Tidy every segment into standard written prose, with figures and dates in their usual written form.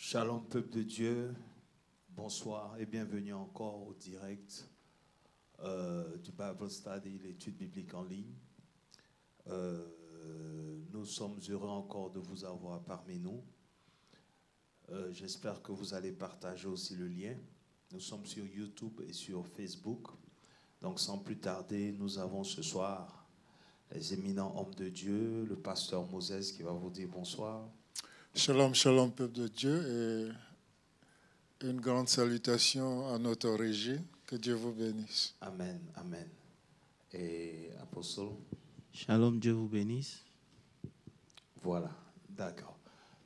Shalom peuple de Dieu, bonsoir et bienvenue encore au direct du Bible Study, l'étude biblique en ligne. Nous sommes heureux encore de vous avoir parmi nous. J'espère que vous allez partager aussi le lien. Nous sommes sur YouTube et sur Facebook. Donc sans plus tarder, nous avons ce soir les éminents hommes de Dieu, le pasteur Moses qui va vous dire bonsoir. Shalom, shalom, peuple de Dieu, et une grande salutation à notre régie. Que Dieu vous bénisse. Amen, amen. Et apôtre? Shalom, Dieu vous bénisse. Voilà, d'accord.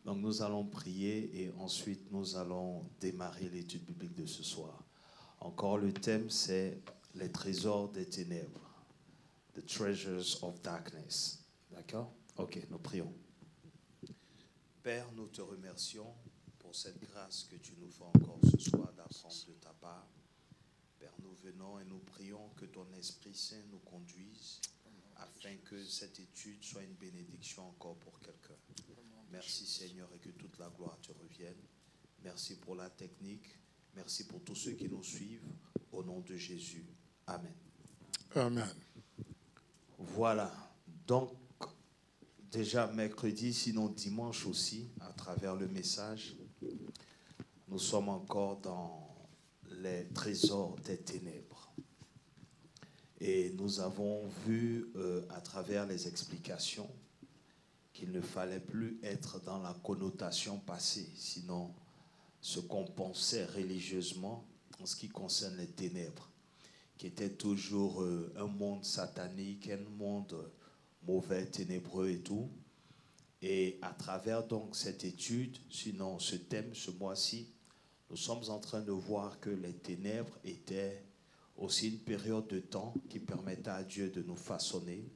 Donc nous allons prier et ensuite nous allons démarrer l'étude biblique de ce soir. Encore le thème c'est les trésors des ténèbres. The treasures of darkness. D'accord? Ok, nous prions. Père, nous te remercions pour cette grâce que tu nous fais encore ce soir d'apprendre de ta part. Père, nous venons et nous prions que ton Esprit Saint nous conduise afin que cette étude soit une bénédiction encore pour quelqu'un. Merci Seigneur et que toute la gloire te revienne. Merci pour la technique. Merci pour tous ceux qui nous suivent. Au nom de Jésus. Amen. Amen. Voilà. Donc, déjà mercredi, sinon dimanche aussi, à travers le message, nous sommes encore dans les trésors des ténèbres. Et nous avons vu à travers les explications qu'il ne fallait plus être dans la connotation passée, sinon ce qu'on pensait religieusement en ce qui concerne les ténèbres, qui était toujours un monde satanique, un monde mauvais, ténébreux et tout. Et à travers donc cette étude, sinon ce thème, ce mois-ci, nous sommes en train de voir que les ténèbres étaient aussi une période de temps qui permettait à Dieu de nous façonner.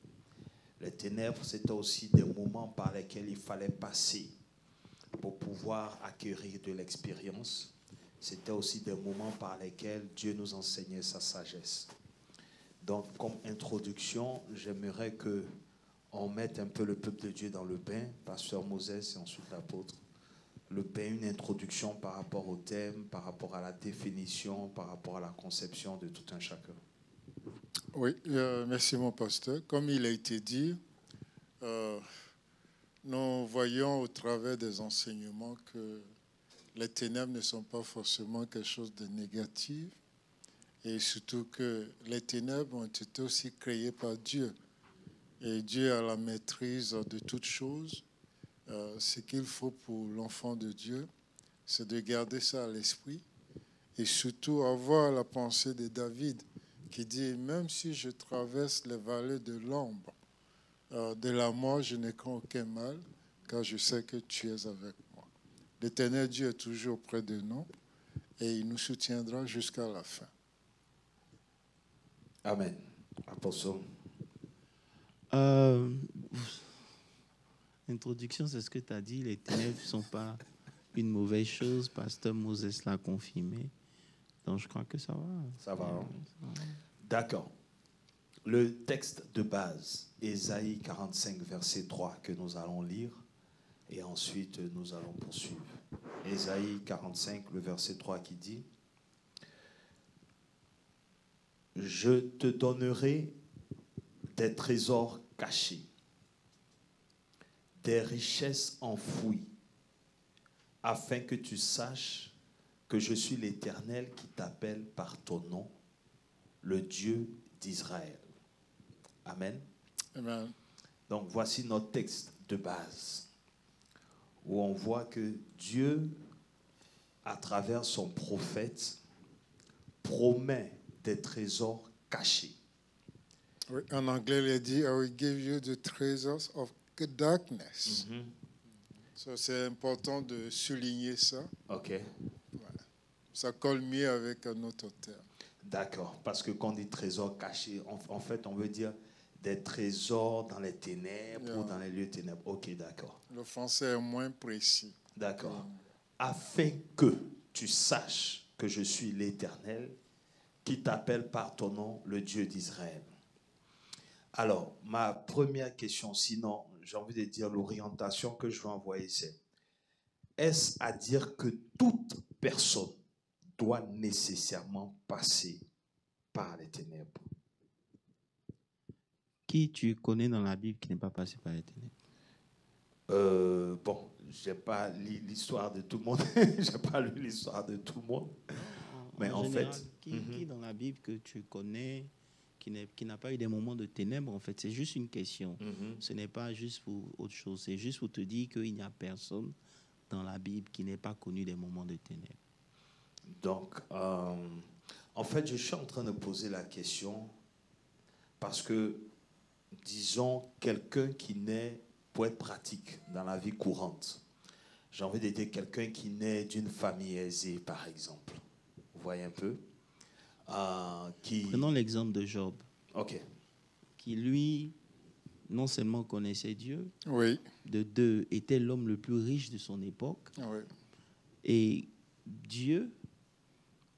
Les ténèbres, c'était aussi des moments par lesquels il fallait passer pour pouvoir acquérir de l'expérience. C'était aussi des moments par lesquels Dieu nous enseignait sa sagesse. Donc, comme introduction, j'aimerais qu'on mette un peu le peuple de Dieu dans le bain, pasteur Moses et ensuite l'apôtre. Le bain, une introduction par rapport au thème, par rapport à la définition, par rapport à la conception de tout un chacun. Oui, merci mon pasteur. Comme il a été dit, nous voyons au travers des enseignements que les ténèbres ne sont pas forcément quelque chose de négatif et surtout que les ténèbres ont été aussi créées par Dieu. Et Dieu a la maîtrise de toutes choses. Ce qu'il faut pour l'enfant de Dieu, c'est de garder ça à l'esprit et surtout avoir la pensée de David qui dit « Même si je traverse les vallées de l'ombre de la mort, je n'ai crains aucun mal, car je sais que tu es avec moi. » L'Éternel Dieu est toujours près de nous et il nous soutiendra jusqu'à la fin. Amen. Apostle. Introduction, c'est ce que tu as dit. Les ténèbres ne sont pas une mauvaise chose. Pasteur Moses l'a confirmé. Donc, je crois que ça va. Ça va, hein? D'accord. Le texte de base, Ésaïe 45, verset 3, que nous allons lire, et ensuite nous allons poursuivre. Ésaïe 45, le verset 3 qui dit « Je te donnerai des trésors cachés, des richesses enfouies, afin que tu saches que je suis l'Éternel qui t'appelle par ton nom, le Dieu d'Israël. » Amen. Amen. Donc voici notre texte de base, où on voit que Dieu, à travers son prophète, promet des trésors cachés. Oui, en anglais, il dit « I will give you the treasures of darkness ». So, c'est important de souligner ça. Ok. Voilà. Ça colle mieux avec un autre terme. D'accord, parce que quand on dit trésors cachés, en fait, on veut dire des trésors dans les ténèbres ou dans les lieux ténèbres. Ok, d'accord. Le français est moins précis. D'accord. Afin que tu saches que je suis l'Éternel qui t'appelle par ton nom, le Dieu d'Israël. Alors, ma première question, sinon, j'ai envie de dire l'orientation que je veux envoyer, c'est est-ce à dire que toute personne doit nécessairement passer par les ténèbres? Qui tu connais dans la Bible qui n'est pas passé par les ténèbres? Bon, je n'ai pas lu l'histoire de tout le monde. Je n'ai pas lu l'histoire de tout le monde. Mais en général, fait, qui dans la Bible que tu connais qui n'a pas eu des moments de ténèbres, en fait, c'est juste une question. Ce n'est pas juste pour autre chose. C'est juste pour te dire qu'il n'y a personne dans la Bible qui n'ait pas connu des moments de ténèbres. Donc, en fait, je suis en train de poser la question parce que, disons, quelqu'un qui naît, pour être pratique dans la vie courante, j'ai envie de dire quelqu'un qui naît d'une famille aisée, par exemple. Vous voyez un peu? Prenons l'exemple de Job. OK. Qui, lui, non seulement connaissait Dieu, Oui. de deux, était l'homme le plus riche de son époque. Oui. Et Dieu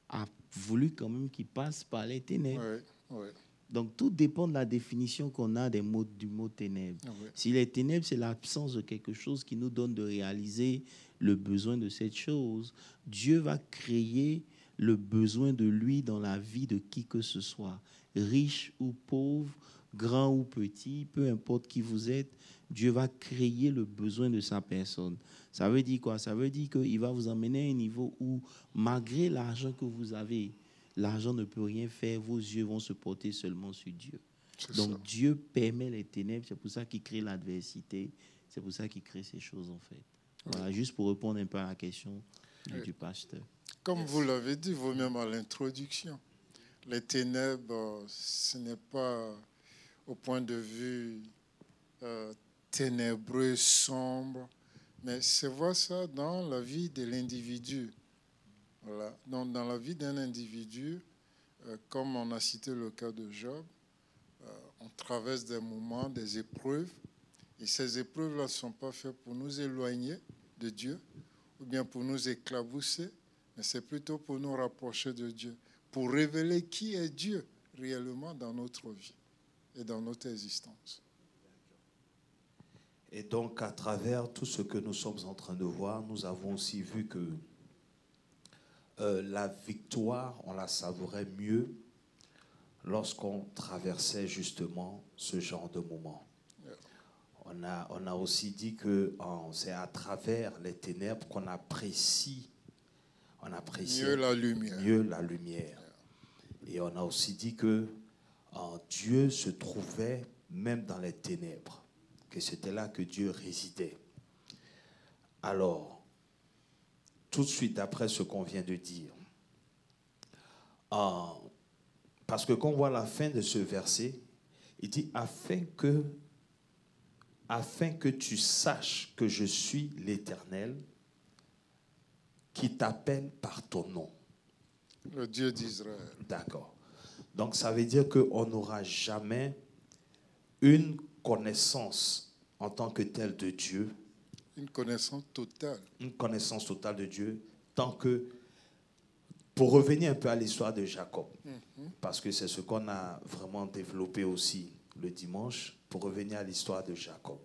a voulu quand même qu'il passe par les ténèbres. Oui. Oui. Donc, tout dépend de la définition qu'on a du mot ténèbres. Oui. Si les ténèbres, c'est l'absence de quelque chose qui nous donne de réaliser le besoin de cette chose, Dieu va créer le besoin de lui dans la vie de qui que ce soit, riche ou pauvre, grand ou petit, peu importe qui vous êtes, Dieu va créer le besoin de sa personne. Ça veut dire quoi? Ça veut dire qu'il va vous emmener à un niveau où, malgré l'argent que vous avez, l'argent ne peut rien faire, vos yeux vont se porter seulement sur Dieu. Donc ça. Dieu permet les ténèbres, c'est pour ça qu'il crée l'adversité, c'est pour ça qu'il crée ces choses en fait. Voilà, juste pour répondre un peu à la question du pasteur. Comme vous l'avez dit vous-même à l'introduction, les ténèbres, ce n'est pas au point de vue ténébreux, sombre, mais c'est voir ça dans la vie de l'individu. Voilà. Donc, dans la vie d'un individu, comme on a cité le cas de Job, on traverse des moments, des épreuves, et ces épreuves-là ne sont pas faites pour nous éloigner de Dieu ou bien pour nous éclabousser, mais c'est plutôt pour nous rapprocher de Dieu, pour révéler qui est Dieu réellement dans notre vie et dans notre existence. Et donc, à travers tout ce que nous sommes en train de voir, nous avons aussi vu que la victoire, on la savourait mieux lorsqu'on traversait justement ce genre de moments. On a aussi dit que c'est à travers les ténèbres qu'on apprécie mieux la lumière. Et on a aussi dit que Dieu se trouvait même dans les ténèbres, que c'était là que Dieu résidait. Alors, tout de suite après ce qu'on vient de dire, parce que quand on voit la fin de ce verset, il dit afin que tu saches que je suis l'Éternel qui t'appelle par ton nom. Le Dieu d'Israël. D'accord. Donc ça veut dire qu'on n'aura jamais une connaissance en tant que telle de Dieu. Une connaissance totale. Une connaissance totale de Dieu, tant que, pour revenir un peu à l'histoire de Jacob, parce que c'est ce qu'on a vraiment développé aussi le dimanche, pour revenir à l'histoire de Jacob.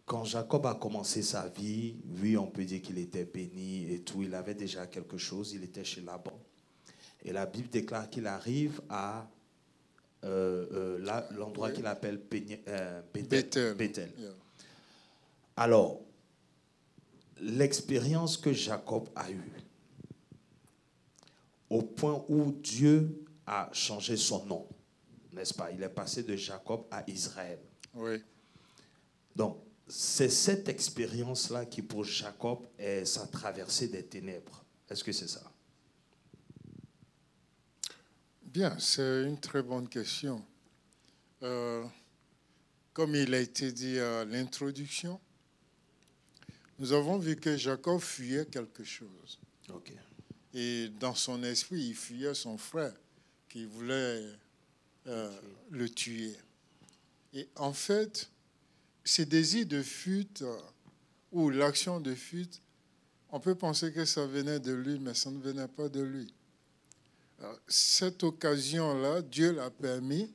Quand Jacob a commencé sa vie, oui, on peut dire qu'il était béni et tout, il avait déjà quelque chose, il était chez Laban. Et la Bible déclare qu'il arrive à l'endroit qu'il appelle Bethel. Yeah. Alors, l'expérience que Jacob a eue, au point où Dieu a changé son nom, n'est-ce pas? Il est passé de Jacob à Israël. Oui. Donc, c'est cette expérience-là qui, pour Jacob, est sa traversée des ténèbres. Est-ce que c'est ça? Bien, c'est une très bonne question. Comme il a été dit à l'introduction, nous avons vu que Jacob fuyait quelque chose. Okay. Et dans son esprit, il fuyait son frère qui voulait le tuer. Et en fait, ces désirs de fuite ou l'action de fuite, on peut penser que ça venait de lui, mais ça ne venait pas de lui. Alors, cette occasion-là, Dieu l'a permis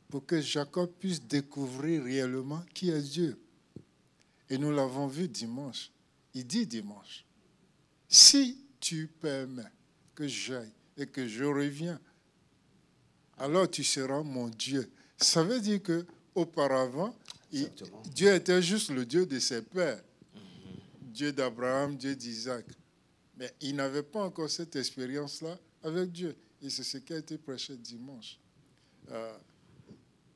pour que Jacob puisse découvrir réellement qui est Dieu. Et nous l'avons vu dimanche. Il dit dimanche, si tu permets que j'aille et que je reviens, alors tu seras mon Dieu. Ça veut dire qu'auparavant, Dieu était juste le Dieu de ses pères. Dieu d'Abraham, Dieu d'Isaac. Mais il n'avait pas encore cette expérience-là avec Dieu. Et c'est ce qui a été prêché dimanche.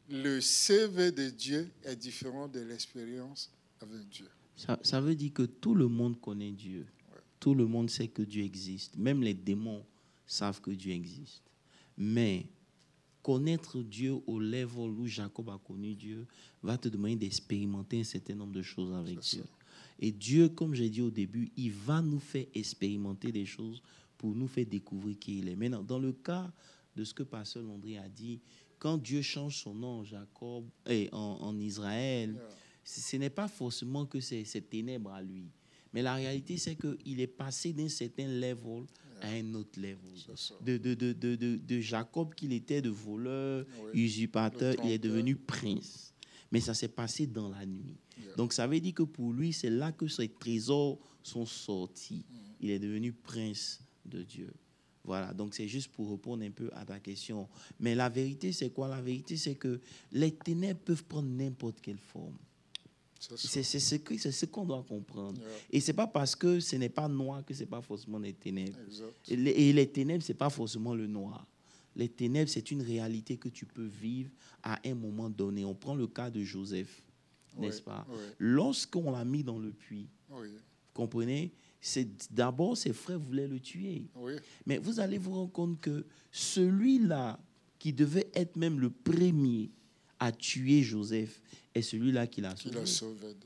Le CV de Dieu est différent de l'expérience avec Dieu. Ça veut dire que tout le monde connaît Dieu. Ouais. Tout le monde sait que Dieu existe. Même les démons savent que Dieu existe. Mais connaître Dieu au level où Jacob a connu Dieu va te demander d'expérimenter un certain nombre de choses avec Dieu. Ça. Et Dieu, comme j'ai dit au début, il va nous faire expérimenter des choses pour nous faire découvrir qui il est. Maintenant, dans le cas de ce que Pasteur Landry a dit, quand Dieu change son nom en Jacob et en Israël, ce n'est pas forcément que c'est ténèbres à lui. Mais la réalité, c'est qu'il est passé d'un certain level à un autre level. De Jacob, qu'il était de voleur, usurpateur, il est devenu prince. Mais ça s'est passé dans la nuit. Donc ça veut dire que pour lui, c'est là que ses trésors sont sortis. Il est devenu prince de Dieu. Voilà, donc c'est juste pour répondre un peu à ta question. Mais la vérité, c'est quoi? La vérité, c'est que les ténèbres peuvent prendre n'importe quelle forme. C'est ce qu'on doit comprendre. Et ce n'est pas parce que ce n'est pas noir que ce n'est pas forcément les ténèbres. Et les ténèbres, ce n'est pas forcément le noir. Les ténèbres, c'est une réalité que tu peux vivre à un moment donné. On prend le cas de Joseph, n'est-ce pas? Lorsqu'on l'a mis dans le puits, vous comprenez? D'abord, ses frères voulaient le tuer. Mais vous allez vous rendre compte que celui-là qui devait être même le premier à tuer Joseph est celui-là qui l'a sauvé.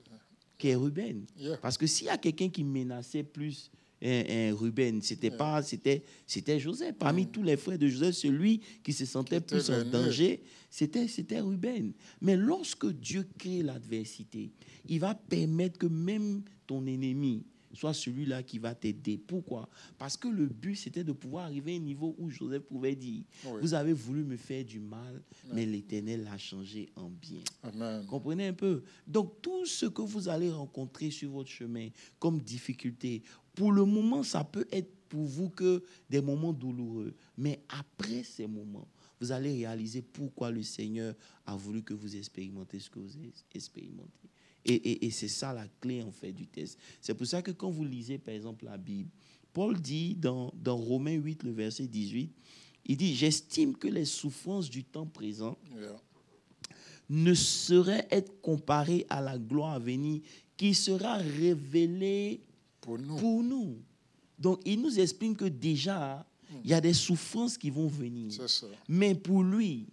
Qui est Ruben. Parce que s'il y a quelqu'un qui menaçait plus Ruben, c'était Joseph. Parmi tous les frères de Joseph, celui qui se sentait plus en danger, c'était Ruben. Mais lorsque Dieu crée l'adversité, il va permettre que même ton ennemi soit celui-là qui va t'aider. Pourquoi? Parce que le but, c'était de pouvoir arriver à un niveau où Joseph pouvait dire, vous avez voulu me faire du mal, mais l'Éternel l'a changé en bien. Amen. Comprenez un peu? Donc, tout ce que vous allez rencontrer sur votre chemin comme difficulté, pour le moment, ça peut être pour vous que des moments douloureux. Mais après ces moments, vous allez réaliser pourquoi le Seigneur a voulu que vous expérimentez ce que vous expérimentez. Et c'est ça la clé, en fait, du test. C'est pour ça que quand vous lisez, par exemple, la Bible, Paul dit dans Romains 8, le verset 18, il dit « J'estime que les souffrances du temps présent ne sauraient être comparées à la gloire à venir qui sera révélée pour nous. » Donc, il nous explique que déjà, il y a des souffrances qui vont venir. Mais pour lui,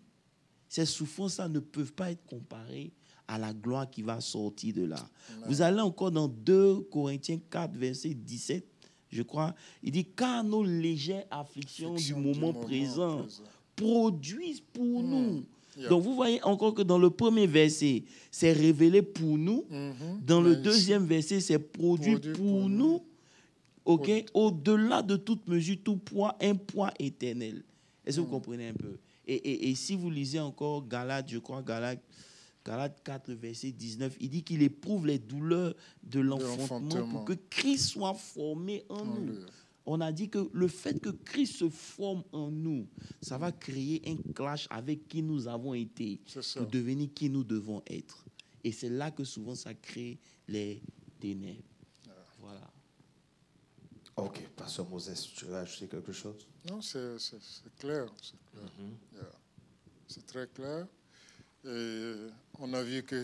ces souffrances-là ne peuvent pas être comparées à la gloire qui va sortir de là. Vous allez encore dans 2 Corinthiens 4, verset 17, je crois. Il dit, car nos légères afflictions du moment présent produisent pour nous. Donc vous voyez encore que dans le premier verset, c'est révélé pour nous. Dans le deuxième verset, c'est produit pour nous. Au-delà de toute mesure, tout poids, un poids éternel. Est-ce que vous comprenez un peu? Et si vous lisez encore Galates, je crois, Galates 4, verset 19, il dit qu'il éprouve les douleurs de l'enfantement pour que Christ soit formé en nous. On a dit que le fait que Christ se forme en nous, ça va créer un clash avec qui nous avons été pour devenir qui nous devons être. Et c'est là que souvent ça crée les ténèbres. Voilà. Ok, Pasteur Moses, tu veux ajouter quelque chose? Non, c'est clair. C'est très clair. Et on a vu que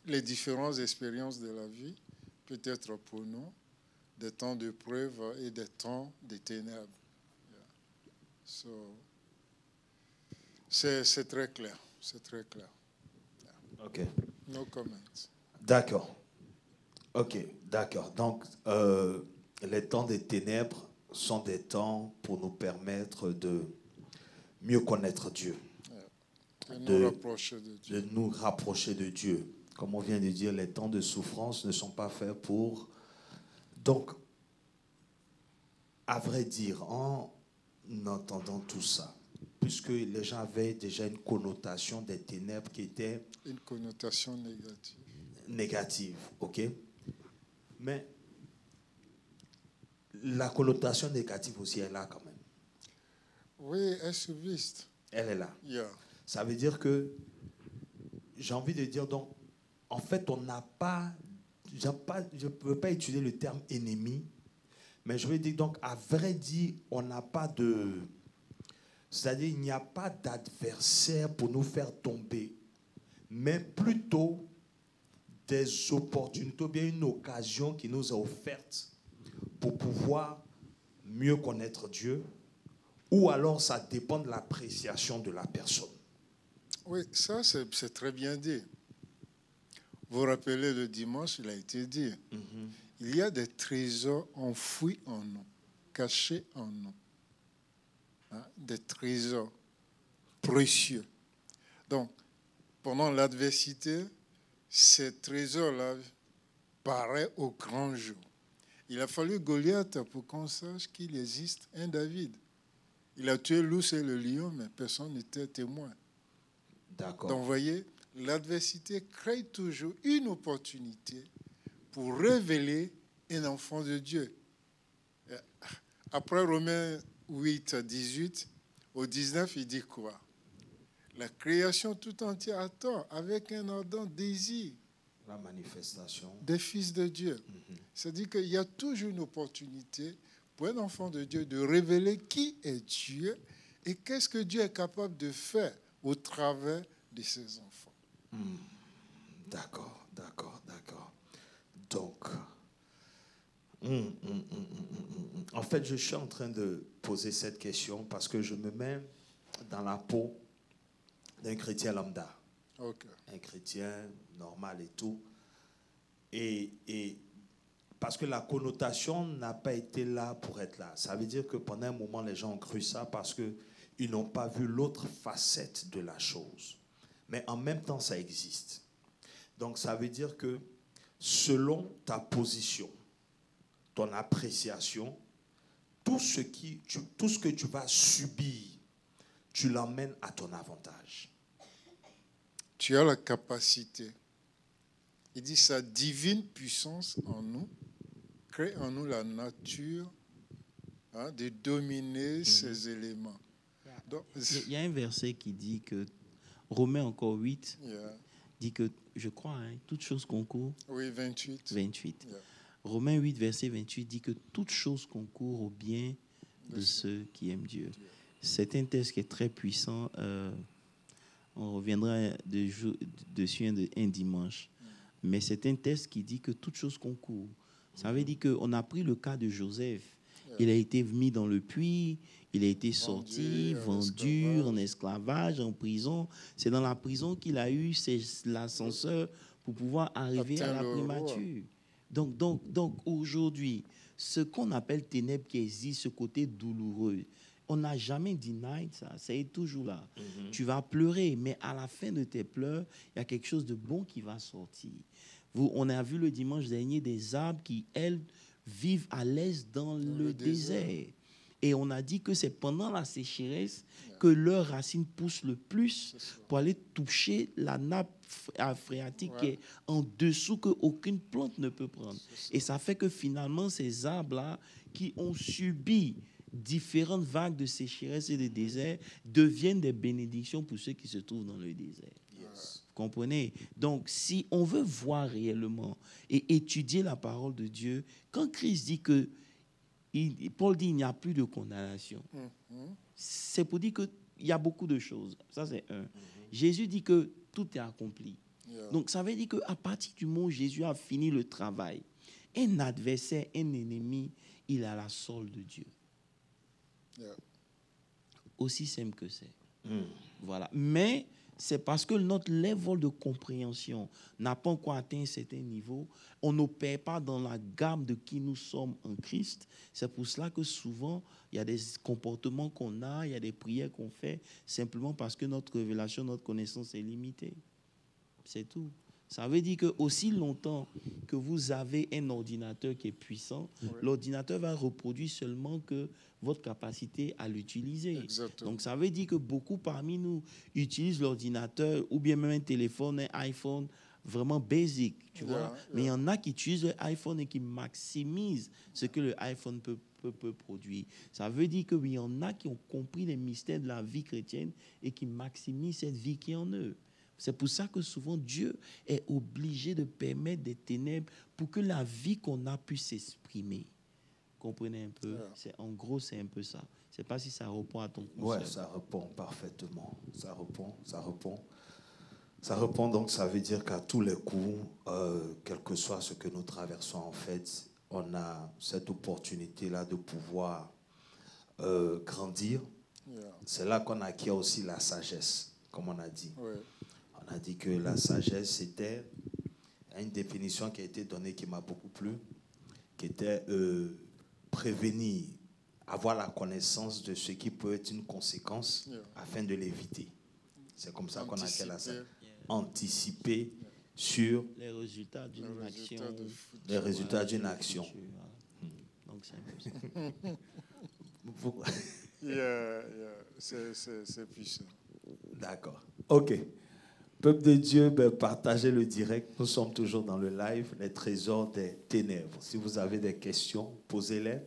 les différentes expériences de la vie peuvent être pour nous des temps de preuve et des temps de ténèbres. C'est très clair. C'est très clair. OK. No comments. D'accord. OK, d'accord. Donc, les temps des ténèbres sont des temps pour nous permettre de mieux connaître Dieu. De nous rapprocher de Dieu. Comme on vient de dire, les temps de souffrance ne sont pas faits pour... Donc, à vrai dire, en entendant tout ça, puisque les gens avaient déjà une connotation des ténèbres qui était... Une connotation négative. négative, ok? Mais la connotation négative aussi est là quand même. Oui, elle subsiste. Elle est là. Yeah. Ça veut dire que, j'ai envie de dire, donc, en fait, on n'a pas, je ne peux pas utiliser le terme ennemi, mais je veux dire, donc, à vrai dire, on n'a pas de, c'est-à-dire, il n'y a pas d'adversaire pour nous faire tomber, mais plutôt des opportunités, ou bien une occasion qui nous est offerte pour pouvoir mieux connaître Dieu, ou alors ça dépend de l'appréciation de la personne. Oui, ça c'est très bien dit. Vous vous rappelez le dimanche, il a été dit. Il y a des trésors enfouis en nous, cachés en nous. Hein, des trésors précieux. Donc, pendant l'adversité, ces trésors-là paraissent au grand jour. Il a fallu Goliath pour qu'on sache qu'il existe un David. Il a tué l'ours et le lion, mais personne n'était témoin. D'accord. Donc, vous voyez, l'adversité crée toujours une opportunité pour révéler un enfant de Dieu. Après Romains 8, 18, au 19, il dit quoi? La création tout entière attend avec un ardent désir La manifestation des fils de Dieu. C'est-à-dire qu'il y a toujours une opportunité pour un enfant de Dieu de révéler qui est Dieu et qu'est-ce que Dieu est capable de faire au travers de ses enfants. D'accord, d'accord, d'accord. Donc, en fait, je suis en train de poser cette question parce que je me mets dans la peau d'un chrétien lambda. Okay. Un chrétien normal et tout. Et parce que la connotation n'a pas été là pour être là. Ça veut dire que pendant un moment, les gens ont cru ça parce qu'ils n'ont pas vu l'autre facette de la chose. Mais en même temps, ça existe. Donc, ça veut dire que selon ta position, ton appréciation, tout ce que tu vas subir, tu l'emmènes à ton avantage. Tu as la capacité. Il dit sa divine puissance en nous crée en nous la nature de dominer ces éléments. Donc, il y a un verset qui dit que, Romains encore 8, yeah. dit que, je crois, toute chose concourt. Oui, 28. 28. Yeah. Romains 8, verset 28 dit que toute chose concourt au bien de ceux qui aiment Dieu. C'est un texte qui est très puissant. On reviendra dessus un dimanche. Mais c'est un texte qui dit que toute chose concourt. Ça veut dire qu'on a pris le cas de Joseph. Il a été mis dans le puits, il a été sorti, vendu en esclavage, en prison. C'est dans la prison qu'il a eu l'ascenseur pour pouvoir arriver à la primature. Donc aujourd'hui, ce qu'on appelle ténèbres qui existe, ce côté douloureux, on n'a jamais denié ça, c'est toujours là. Tu vas pleurer, mais à la fin de tes pleurs, il y a quelque chose de bon qui va sortir. On a vu le dimanche dernier des arbres qui, elles, vivent à l'aise dans le désert. Et on a dit que c'est pendant la sécheresse que leurs racines poussent le plus pour aller toucher la nappe phréatique qui est en dessous qu'aucune plante ne peut prendre. Et ça fait que finalement, ces arbres-là qui ont subi différentes vagues de sécheresse et de désert deviennent des bénédictions pour ceux qui se trouvent dans le désert. Yes. Vous comprenez? Donc, si on veut voir réellement et étudier la parole de Dieu, quand Christ dit que, Paul dit qu'il n'y a plus de condamnation, c'est pour dire qu'il y a beaucoup de choses. Ça, c'est un. Jésus dit que tout est accompli. Donc, ça veut dire qu'à partir du moment où Jésus a fini le travail, un adversaire, un ennemi, il est à la solde de Dieu. Aussi simple que c'est. Voilà. Mais c'est parce que notre level de compréhension n'a pas encore atteint un certain niveau. On n'opère pas dans la gamme de qui nous sommes en Christ. C'est pour cela que souvent, il y a des comportements qu'on a, il y a des prières qu'on fait, simplement parce que notre révélation, notre connaissance est limitée. C'est tout. Ça veut dire que aussi longtemps que vous avez un ordinateur qui est puissant, l'ordinateur va reproduire seulement que votre capacité à l'utiliser. Exactement. Donc ça veut dire que beaucoup parmi nous utilisent l'ordinateur ou bien même un téléphone, un iPhone vraiment basic, tu vois. Yeah. Mais il y en a qui utilisent l'iPhone et qui maximisent ce que le iPhone peut produire. Ça veut dire que oui, il y en a qui ont compris les mystères de la vie chrétienne et qui maximisent cette vie qui est en eux. C'est pour ça que souvent Dieu est obligé de permettre des ténèbres pour que la vie qu'on a puisse s'exprimer. Comprenez un peu? Yeah. En gros, c'est un peu ça. Je ne sais pas si ça répond à ton concept. Ouais, ça répond parfaitement. Ça répond, donc ça veut dire qu'à tous les coups, quel que soit ce que nous traversons, en fait, on a cette opportunité-là de pouvoir grandir. Yeah. C'est là qu'on acquiert aussi la sagesse, comme on a dit. Ouais. On a dit que la sagesse, c'était une définition qui a été donnée qui m'a beaucoup plu, qui était prévenir, avoir la connaissance de ce qui peut être une conséquence afin de l'éviter. C'est comme ça qu'on acquiert la sagesse. Anticiper sur les résultats d'une action. Les résultats d'une action. Donc c'est un peu ça. C'est puissant. D'accord. OK. Peuple de Dieu, partagez le direct. Nous sommes toujours dans le live, les trésors des ténèbres. Si vous avez des questions, posez-les.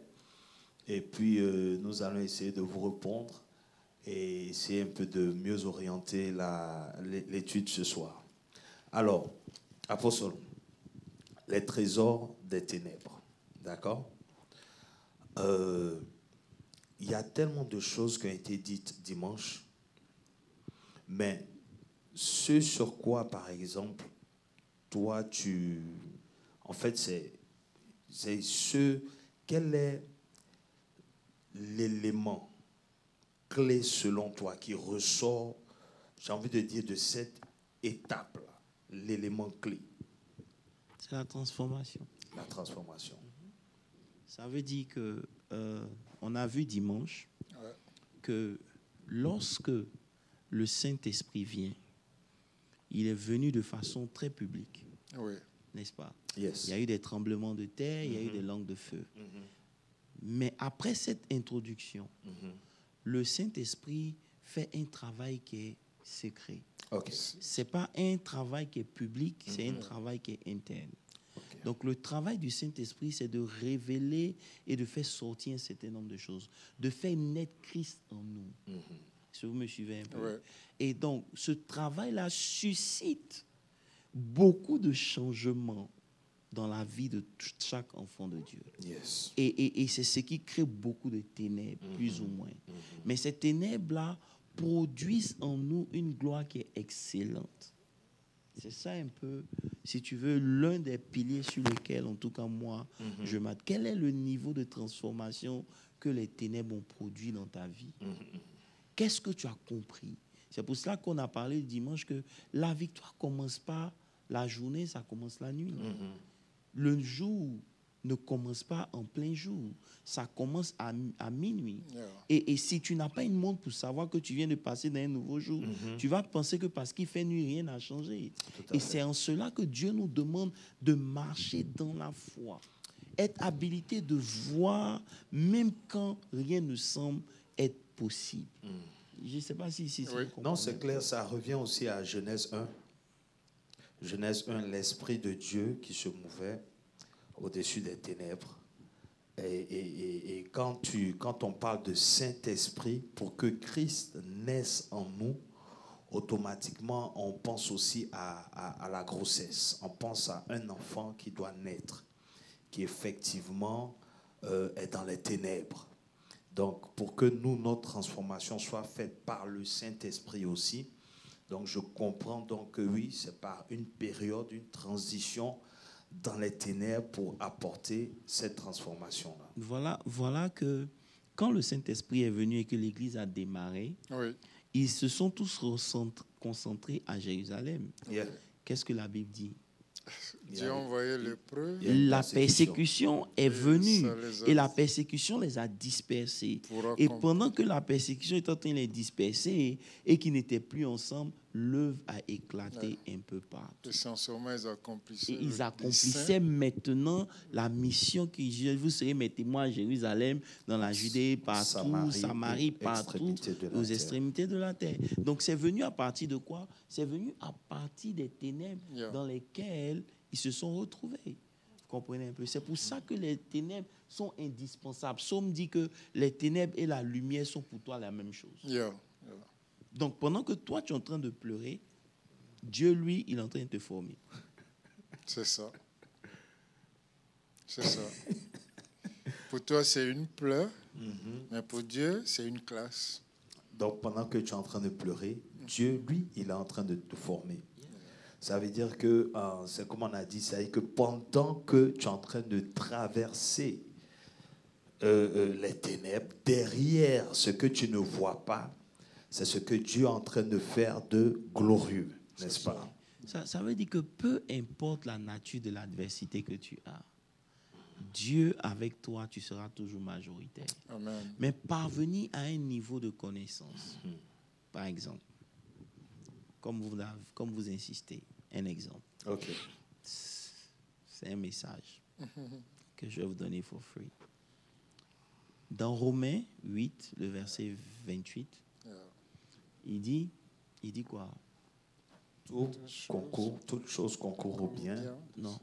Et puis, nous allons essayer de vous répondre et essayer un peu de mieux orienter l'étude ce soir. Alors, apôtre, les trésors des ténèbres. D'accord? Il y a tellement de choses qui ont été dites dimanche, mais ce sur quoi, par exemple, toi, en fait, quel est l'élément clé selon toi qui ressort, j'ai envie de dire, de cette étape-là, l'élément clé? C'est la transformation. La transformation. Ça veut dire que on a vu dimanche que lorsque le Saint-Esprit vient, il est venu de façon très publique. Oui. N'est-ce pas? Yes. Il y a eu des tremblements de terre, il y a eu des langues de feu. Mais après cette introduction, le Saint-Esprit fait un travail qui est secret. Okay. Ce n'est pas un travail qui est public, c'est un travail qui est interne. Okay. Donc le travail du Saint-Esprit, c'est de révéler et de faire sortir un certain nombre de choses, de faire naître Christ en nous. Si vous me suivez un peu. Ouais. Et donc, ce travail-là suscite beaucoup de changements dans la vie de chaque enfant de Dieu. Yes. Et c'est ce qui crée beaucoup de ténèbres, plus ou moins. Mais ces ténèbres-là produisent en nous une gloire qui est excellente. C'est ça un peu, si tu veux, l'un des piliers sur lesquels, en tout cas moi, je m'attends. Quel est le niveau de transformation que les ténèbres ont produit dans ta vie? Qu'est-ce que tu as compris? C'est pour cela qu'on a parlé dimanche que la victoire ne commence pas la journée, ça commence la nuit. Le jour ne commence pas en plein jour, ça commence à minuit. Et si tu n'as pas une montre pour savoir que tu viens de passer dans un nouveau jour, tu vas penser que parce qu'il fait nuit, rien n'a changé. Et c'est en cela que Dieu nous demande de marcher dans la foi, être habilité de voir même quand rien ne semble être possible. Je ne sais pas si Oui. Non, c'est clair, ça revient aussi à Genèse 1. Genèse 1, l'Esprit de Dieu qui se mouvait au-dessus des ténèbres. Et quand on parle de Saint-Esprit, pour que Christ naisse en nous, automatiquement, on pense aussi à la grossesse. On pense à un enfant qui doit naître, qui effectivement est dans les ténèbres. Donc, pour que nous, notre transformation soit faite par le Saint-Esprit aussi, donc je comprends donc que oui, c'est par une période, une transition dans les ténèbres pour apporter cette transformation-là. Voilà que quand le Saint-Esprit est venu et que l'Église a démarré, ils se sont tous concentrés à Jérusalem. Yeah. Qu'est-ce que la Bible dit? Dieu a envoyé l'épreuve. La persécution est venue et la persécution les a dispersés. Et pendant que la persécution était en train de les disperser et qu'ils n'étaient plus ensemble, l'œuvre a éclaté un peu partout. Essentiellement, ils accomplissaient, Et ils le accomplissaient maintenant la mission que vous serez mes témoins à Jérusalem, dans la Judée, partout, Samarie, partout, aux extrémités de la terre. Donc c'est venu à partir de quoi? C'est venu à partir des ténèbres dans lesquelles ils se sont retrouvés. Vous comprenez un peu? C'est pour ça que les ténèbres sont indispensables. Psaume dit que les ténèbres et la lumière sont pour toi la même chose. Donc pendant que toi tu es en train de pleurer, Dieu, lui, il est en train de te former. C'est ça. C'est ça. Pour toi, c'est une pleure, mais pour Dieu, c'est une classe. Donc, pendant que tu es en train de pleurer, Dieu, lui, il est en train de te former. Ça veut dire que, c'est comme on a dit, ça veut dire que pendant que tu es en train de traverser les ténèbres, derrière ce que tu ne vois pas, c'est ce que Dieu est en train de faire de glorieux, n'est-ce pas? Ça veut dire que peu importe la nature de l'adversité que tu as, Dieu avec toi, tu seras toujours majoritaire. Amen. Mais parvenir à un niveau de connaissance, par exemple, comme vous insistez, un exemple. Ok. C'est un message que je vais vous donner for free. Dans Romains 8, le verset 28, il dit quoi? Toute chose concourt au bien. Non,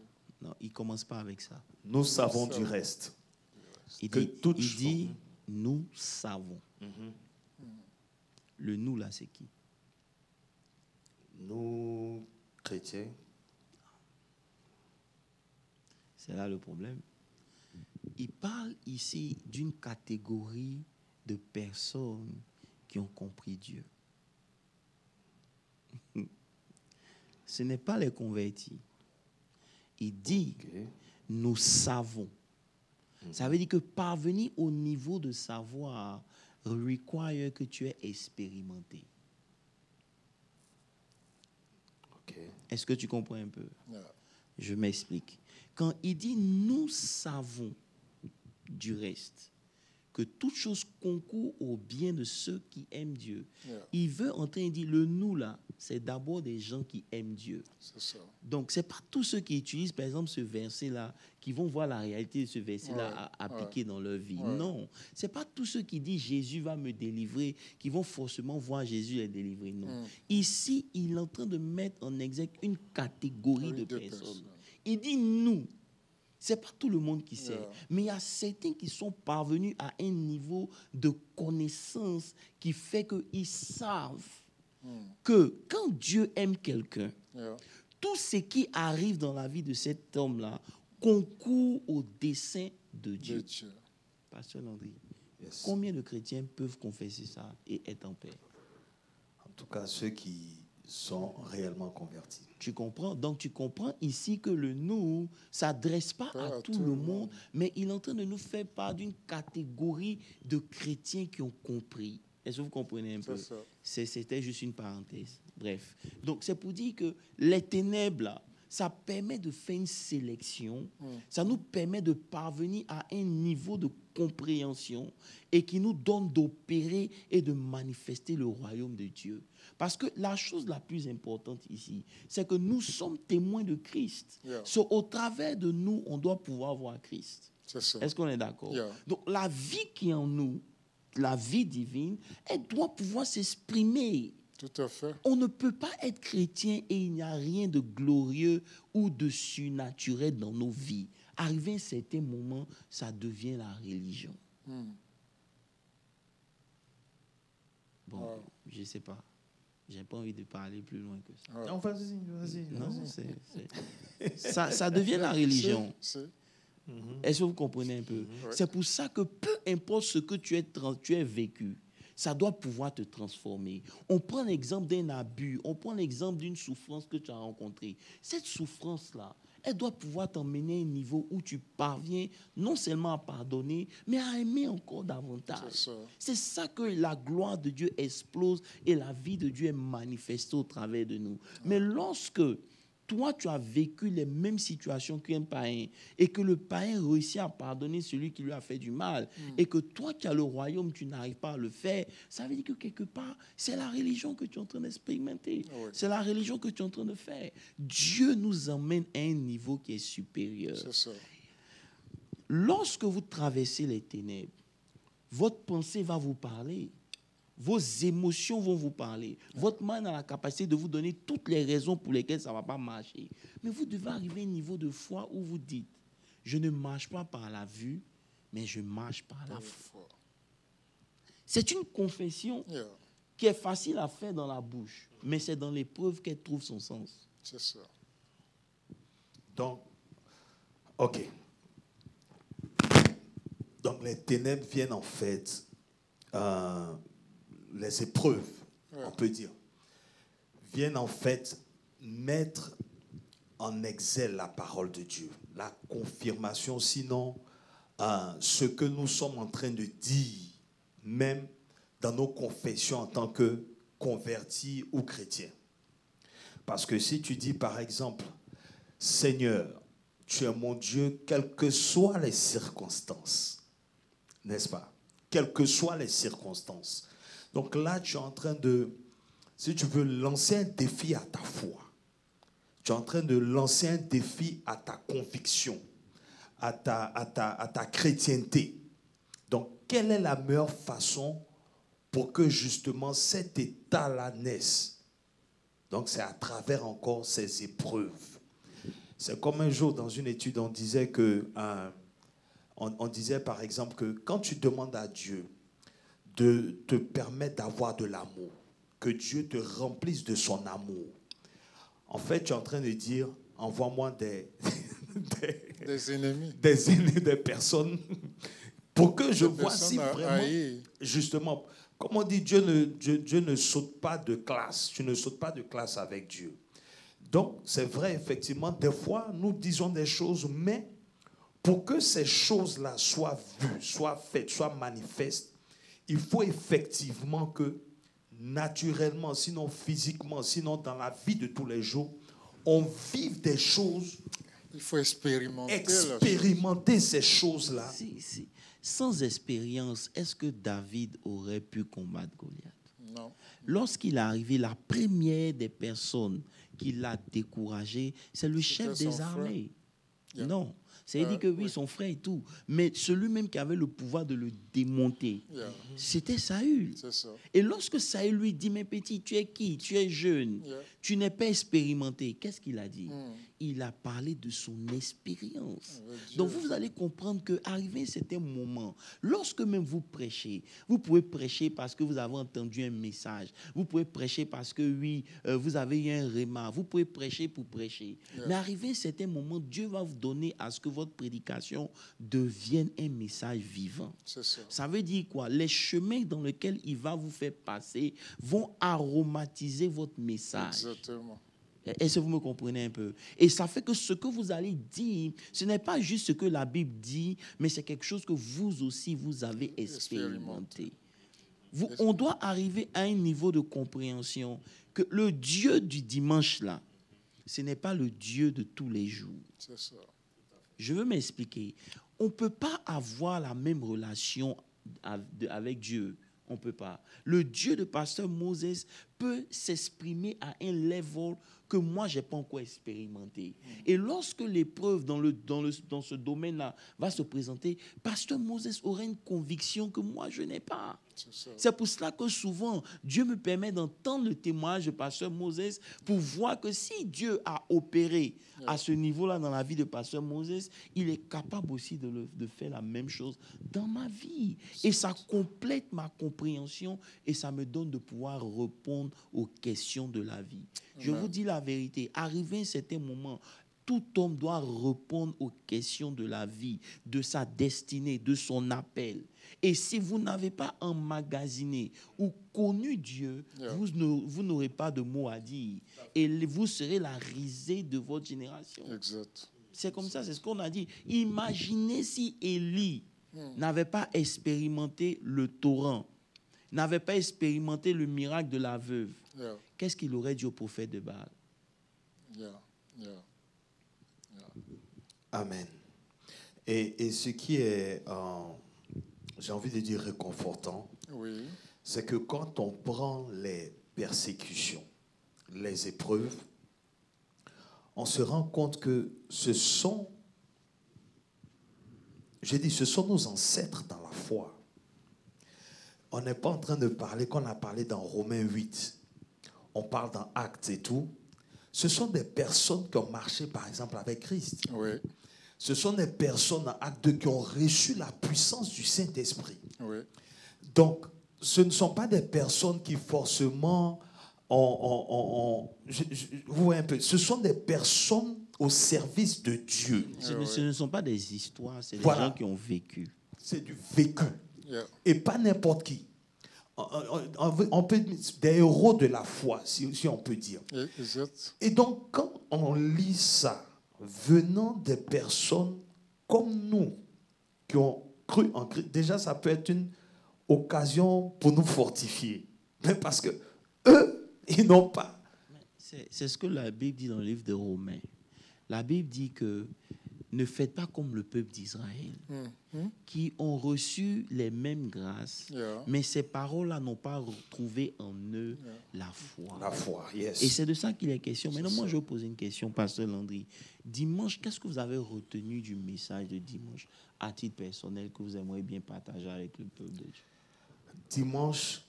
il ne commence pas avec ça. Nous savons du reste. Il dit, nous savons. Le nous, là, c'est qui? Nous, chrétiens. C'est là le problème. Il parle ici d'une catégorie de personnes qui ont compris Dieu. Ce n'est pas les convertis. Il dit, nous savons. Ça veut dire que parvenir au niveau de savoir requiert que tu aies expérimenté. Est-ce que tu comprends un peu? Je m'explique. Quand il dit nous savons du reste, que toute chose concourt au bien de ceux qui aiment Dieu, il veut en train de dire le nous là, c'est d'abord des gens qui aiment Dieu. C'est ça. Donc, ce n'est pas tous ceux qui utilisent, par exemple, ce verset-là, qui vont voir la réalité de ce verset-là appliqué dans leur vie. Non. Ce n'est pas tous ceux qui disent Jésus va me délivrer, qui vont forcément voir Jésus les délivrer. Non. Ici, il est en train de mettre en exergue une catégorie de personnes. Il dit nous. Ce n'est pas tout le monde qui sait. Mais il y a certains qui sont parvenus à un niveau de connaissance qui fait qu'ils savent que quand Dieu aime quelqu'un, tout ce qui arrive dans la vie de cet homme-là concourt au dessein de Dieu. Pasteur Landry, combien de chrétiens peuvent confesser ça et être en paix? En tout cas, ceux qui sont réellement convertis. Tu comprends? Donc, tu comprends ici que le nous ne s'adresse pas à tout le monde, mais il est en train de nous faire part d'une catégorie de chrétiens qui ont compris. Est-ce que vous comprenez un peu? C'était juste une parenthèse. Bref. Donc, c'est pour dire que les ténèbres, là, ça permet de faire une sélection. Ça nous permet de parvenir à un niveau de compréhension et qui nous donne d'opérer et de manifester le royaume de Dieu. Parce que la chose la plus importante ici, c'est que nous sommes témoins de Christ. Au travers de nous, on doit pouvoir voir Christ. Est-ce qu'on est d'accord? Donc, la vie qui est en nous, la vie divine, elle doit pouvoir s'exprimer. Tout à fait. On ne peut pas être chrétien et il n'y a rien de glorieux ou de surnaturel dans nos vies. Arrivé à un certain moment, ça devient la religion. Bon, je ne sais pas. Je n'ai pas envie de parler plus loin que ça. Non, vas-y. Non, ça devient la religion. Est-ce que vous comprenez un peu? C'est pour ça que peu importe ce que tu as vécu, ça doit pouvoir te transformer. On prend l'exemple d'un abus, on prend l'exemple d'une souffrance que tu as rencontrée. Cette souffrance-là, elle doit pouvoir t'emmener à un niveau où tu parviens non seulement à pardonner, mais à aimer encore davantage. C'est ça que la gloire de Dieu explose et la vie de Dieu est manifestée au travers de nous. Mais lorsque toi, tu as vécu les mêmes situations qu'un païen et que le païen réussit à pardonner celui qui lui a fait du mal et que toi, qui as le royaume, tu n'arrives pas à le faire, ça veut dire que quelque part, c'est la religion que tu es en train d'expérimenter. Oui. C'est la religion que tu es en train de faire. Dieu nous emmène à un niveau qui est supérieur. C'est ça. Lorsque vous traversez les ténèbres, votre pensée va vous parler. Vos émotions vont vous parler. Votre mind a la capacité de vous donner toutes les raisons pour lesquelles ça ne va pas marcher. Mais vous devez arriver à un niveau de foi où vous dites, je ne marche pas par la vue, mais je marche par la foi. C'est une confession qui est facile à faire dans la bouche, mais c'est dans l'épreuve qu'elle trouve son sens. C'est ça. Donc, ok. Donc les ténèbres viennent en fait, les épreuves, on peut dire, viennent en fait mettre en exil la parole de Dieu, la confirmation, sinon ce que nous sommes en train de dire, même dans nos confessions en tant que convertis ou chrétiens. Parce que si tu dis par exemple, Seigneur, tu es mon Dieu, quelles que soient les circonstances, n'est-ce pas? Quelles que soient les circonstances. Donc là, tu es en train de, si tu veux, lancer un défi à ta foi. Tu es en train de lancer un défi à ta conviction, à ta chrétienté. Donc, quelle est la meilleure façon pour que justement cet état-là naisse? Donc, c'est à travers encore ces épreuves. C'est comme un jour, dans une étude, on disait que... on disait par exemple que quand tu demandes à Dieu de te permettre d'avoir de l'amour, que Dieu te remplisse de son amour, en fait, tu es en train de dire, envoie-moi des ennemis. Des personnes pour que je vois si vraiment, justement, comme on dit, Dieu ne saute pas de classe. Tu ne sautes pas de classe avec Dieu. Donc, c'est vrai, effectivement, des fois, nous disons des choses, mais pour que ces choses-là soient vues, soient faites, soient manifestes, il faut effectivement que, naturellement, sinon physiquement, sinon dans la vie de tous les jours, on vive des choses. Il faut expérimenter ces choses-là. Sans expérience, est-ce que David aurait pu combattre Goliath? Non. Lorsqu'il est arrivé, la première des personnes qui l'a découragé, c'est le chef des armées. Non. C'est-à-dire que oui, son frère et tout. Mais celui-même qui avait le pouvoir de le démonter, c'était Saül. C'est ça. Et lorsque Saül lui dit, mais petit, tu es qui? Tu es jeune. Tu n'es pas expérimenté. Qu'est-ce qu'il a dit? Il a parlé de son expérience. Donc vous allez comprendre qu'arrivé un certain moment, lorsque même vous prêchez, vous pouvez prêcher parce que vous avez entendu un message. Vous pouvez prêcher parce que oui, vous avez eu un réma. Vous pouvez prêcher pour prêcher. Mais arrivé un certain moment, Dieu va vous donner à ce que votre prédication devienne un message vivant. C'est ça. Ça veut dire quoi? Les chemins dans lesquels il va vous faire passer vont aromatiser votre message. Exactement. Est-ce que vous me comprenez un peu? Et ça fait que ce que vous allez dire, ce n'est pas juste ce que la Bible dit, mais c'est quelque chose que vous aussi, vous avez expérimenté. On doit arriver à un niveau de compréhension que le Dieu du dimanche, là, ce n'est pas le Dieu de tous les jours. C'est ça. Je veux m'expliquer. On ne peut pas avoir la même relation avec Dieu. On ne peut pas. Le Dieu de pasteur Moses peut s'exprimer à un level que moi, je n'ai pas encore expérimenté. Et lorsque l'épreuve dans ce domaine-là va se présenter, pasteur Moses aura une conviction que moi, je n'ai pas. C'est pour cela que souvent, Dieu me permet d'entendre le témoignage de pasteur Moses pour voir que si Dieu a opéré à ce niveau-là dans la vie de pasteur Moses, il est capable aussi de faire la même chose dans ma vie. Et ça complète ma compréhension et ça me donne de pouvoir répondre aux questions de la vie. Je vous dis la vérité, arrivé à un certain moment, tout homme doit répondre aux questions de la vie, de sa destinée, de son appel. Et si vous n'avez pas emmagasiné ou connu Dieu, vous n'aurez pas de mots à dire. Et vous serez la risée de votre génération. Exact. C'est comme ça, c'est ce qu'on a dit. Imaginez si Élie n'avait pas expérimenté le torrent, n'avait pas expérimenté le miracle de la veuve. Qu'est-ce qu'il aurait dit au prophète de Baal? Yeah. Amen. Et ce qui est, j'ai envie de dire, réconfortant, Oui. c'est que quand on prend les persécutions, les épreuves, on se rend compte que ce sont nos ancêtres dans la foi. On n'est pas en train de parler, qu'on a parlé dans Romains 8, on parle dans Actes et tout. Ce sont des personnes qui ont marché, par exemple, avec Christ. Oui. Ce sont des personnes en Actes 2 qui ont reçu la puissance du Saint-Esprit. Oui. Donc, ce ne sont pas des personnes qui forcément vous voyez un peu, ce sont des personnes au service de Dieu. Ce ne sont pas des histoires, c'est des Voilà. gens qui ont vécu. C'est du vécu. Yeah. Et pas n'importe qui. On peut des héros de la foi, si on peut dire. Exact. Et donc, quand on lit ça, venant des personnes comme nous, qui ont cru en Christ, déjà, ça peut être une occasion pour nous fortifier. Mais parce que eux, ils n'ont pas. C'est ce que la Bible dit dans le livre de Romains. La Bible dit que ne faites pas comme le peuple d'Israël, qui ont reçu les mêmes grâces, Yeah. mais ces paroles-là n'ont pas retrouvé en eux la foi. La foi, yes. Et c'est de ça qu'il est question. Maintenant, moi, je vais vous poser une question, Pasteur Landry. Dimanche, qu'est-ce que vous avez retenu du message de dimanche, à titre personnel, que vous aimeriez bien partager avec le peuple de Dieu? Dimanche,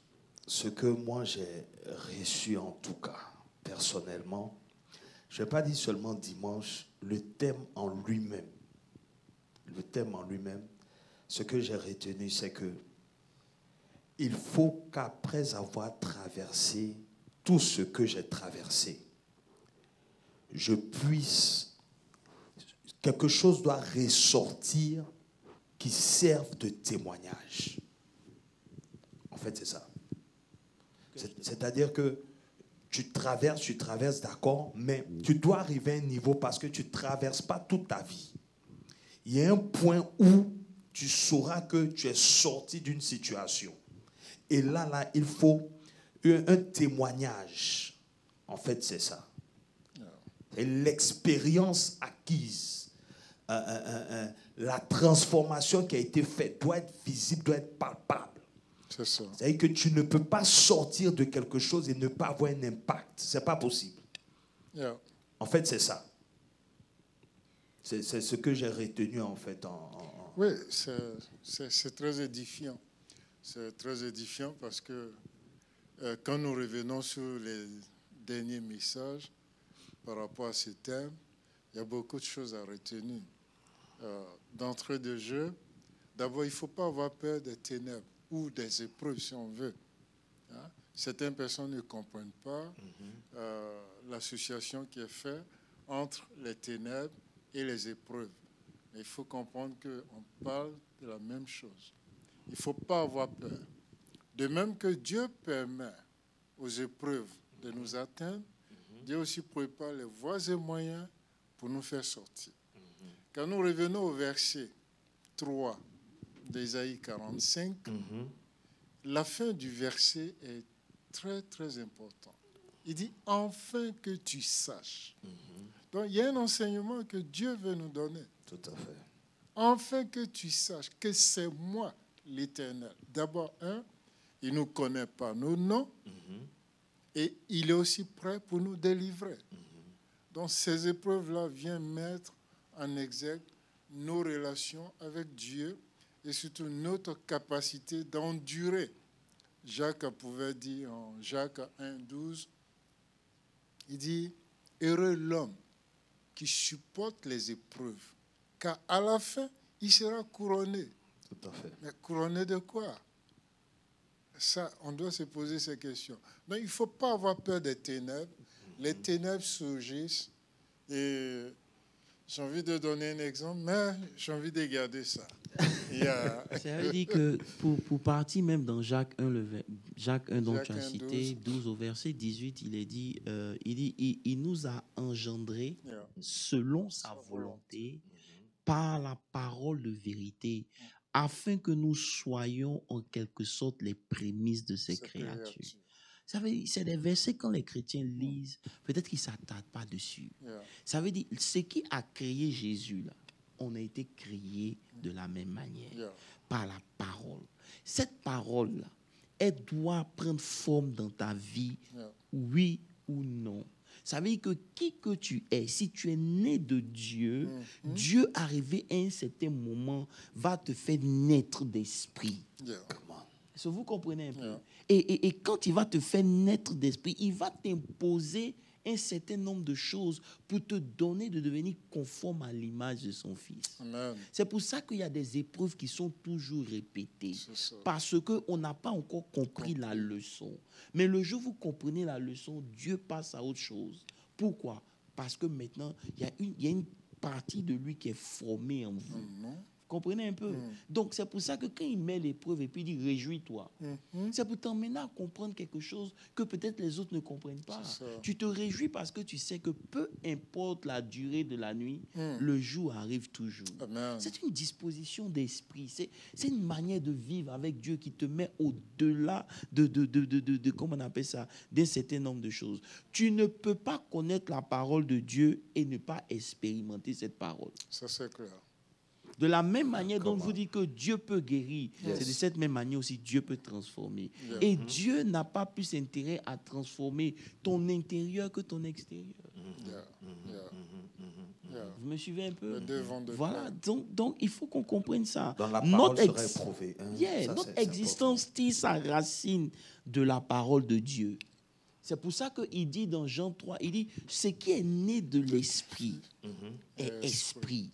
ce que moi j'ai reçu en tout cas, personnellement, je ne vais pas dire seulement dimanche, le thème en lui-même. Le thème en lui-même, ce que j'ai retenu, c'est que il faut qu'après avoir traversé tout ce que j'ai traversé, je puisse, quelque chose doit ressortir qui serve de témoignage. En fait, c'est ça. C'est-à-dire que tu traverses, d'accord, mais tu dois arriver à un niveau parce que tu ne traverses pas toute ta vie. Il y a un point où tu sauras que tu es sorti d'une situation. Et là, il faut un témoignage. En fait, c'est ça. C'est l'expérience acquise. La transformation qui a été faite doit être visible, doit être palpable. C'est ça. C'est-à-dire que tu ne peux pas sortir de quelque chose et ne pas avoir un impact. Ce n'est pas possible. Yeah. En fait, c'est ça. C'est ce que j'ai retenu, en fait. Oui, c'est très édifiant. C'est très édifiant parce que quand nous revenons sur les derniers messages par rapport à ce thème, il y a beaucoup de choses à retenir. D'entrée de jeu, d'abord, il ne faut pas avoir peur des ténèbres ou des épreuves, si on veut. Hein? Certaines personnes ne comprennent pas l'association qui est faite entre les ténèbres et les épreuves. Mais il faut comprendre qu'on parle de la même chose. Il ne faut pas avoir peur. De même que Dieu permet aux épreuves de nous atteindre, Dieu aussi prépare les voies et moyens pour nous faire sortir. Quand nous revenons au verset 3 d'Ésaïe 45, la fin du verset est très, très importante. Il dit « Enfin que tu saches ». Donc, il y a un enseignement que Dieu veut nous donner. Tout à fait. Enfin que tu saches que c'est moi, l'Éternel. D'abord, il ne nous connaît pas nos noms et il est aussi prêt pour nous délivrer. Donc, ces épreuves-là viennent mettre en exergue nos relations avec Dieu et surtout notre capacité d'endurer. Jacques pouvait dire en Jacques 1,12, il dit « Heureux l'homme qui supporte les épreuves, car à la fin, il sera couronné. » Tout à fait. Mais couronné de quoi? Ça, on doit se poser ces questions. Donc, il ne faut pas avoir peur des ténèbres. Les ténèbres surgissent et j'ai envie de donner un exemple, mais j'ai envie de garder ça. Ça veut dire que pour partir même dans Jacques 1, Jacques 1 dont Jacques tu as 1, cité, 12 au verset 18, il nous a engendrés selon sa volonté par la parole de vérité, afin que nous soyons en quelque sorte les prémices de ces créatures. Ça veut dire, c'est des versets quand les chrétiens lisent, peut-être qu'ils ne s'attardent pas dessus. Yeah. Ça veut dire, ce qui a créé Jésus, là, on a été créé de la même manière, Yeah. par la parole. Cette parole-là, elle doit prendre forme dans ta vie, Yeah. oui ou non. Ça veut dire que qui que tu es, si tu es né de Dieu, Dieu arrivé à un certain moment va te faire naître d'esprit. Yeah. Est-ce que vous comprenez un peu? Yeah. Et quand il va te faire naître d'esprit, il va t'imposer un certain nombre de choses pour te donner de devenir conforme à l'image de son Fils. Amen. C'est pour ça qu'il y a des épreuves qui sont toujours répétées. C'est ça. Parce qu'on n'a pas encore compris la leçon. Mais le jour où vous comprenez la leçon, Dieu passe à autre chose. Pourquoi? Parce que maintenant, il y a une partie de lui qui est formée en vous. Vous comprenez un peu? Donc, c'est pour ça que quand il met l'épreuve et puis il dit « réjouis-toi », c'est pour t'emmener à comprendre quelque chose que peut-être les autres ne comprennent pas. C'est ça. Tu te réjouis parce que tu sais que peu importe la durée de la nuit, le jour arrive toujours. Amen. C'est une disposition d'esprit. C'est une manière de vivre avec Dieu qui te met au-delà de comment on appelle ça, d'un certain nombre de choses. Tu ne peux pas connaître la parole de Dieu et ne pas expérimenter cette parole. Ça, c'est clair. De la même manière dont vous dites que Dieu peut guérir, Yes. c'est de cette même manière aussi Dieu peut transformer. Yeah. Et Dieu n'a pas plus intérêt à transformer ton intérieur que ton extérieur. Yeah. Yeah. Yeah. Vous me suivez un peu? Les deux vont de Voilà, pair. donc il faut qu'on comprenne ça. Dans la parole serait ex- prouvée. Hein. Yeah, Ça, notre c'est existence tire sa racine de la parole de Dieu. C'est pour ça qu'il dit dans Jean 3, il dit, ce qui est né de l'esprit est esprit.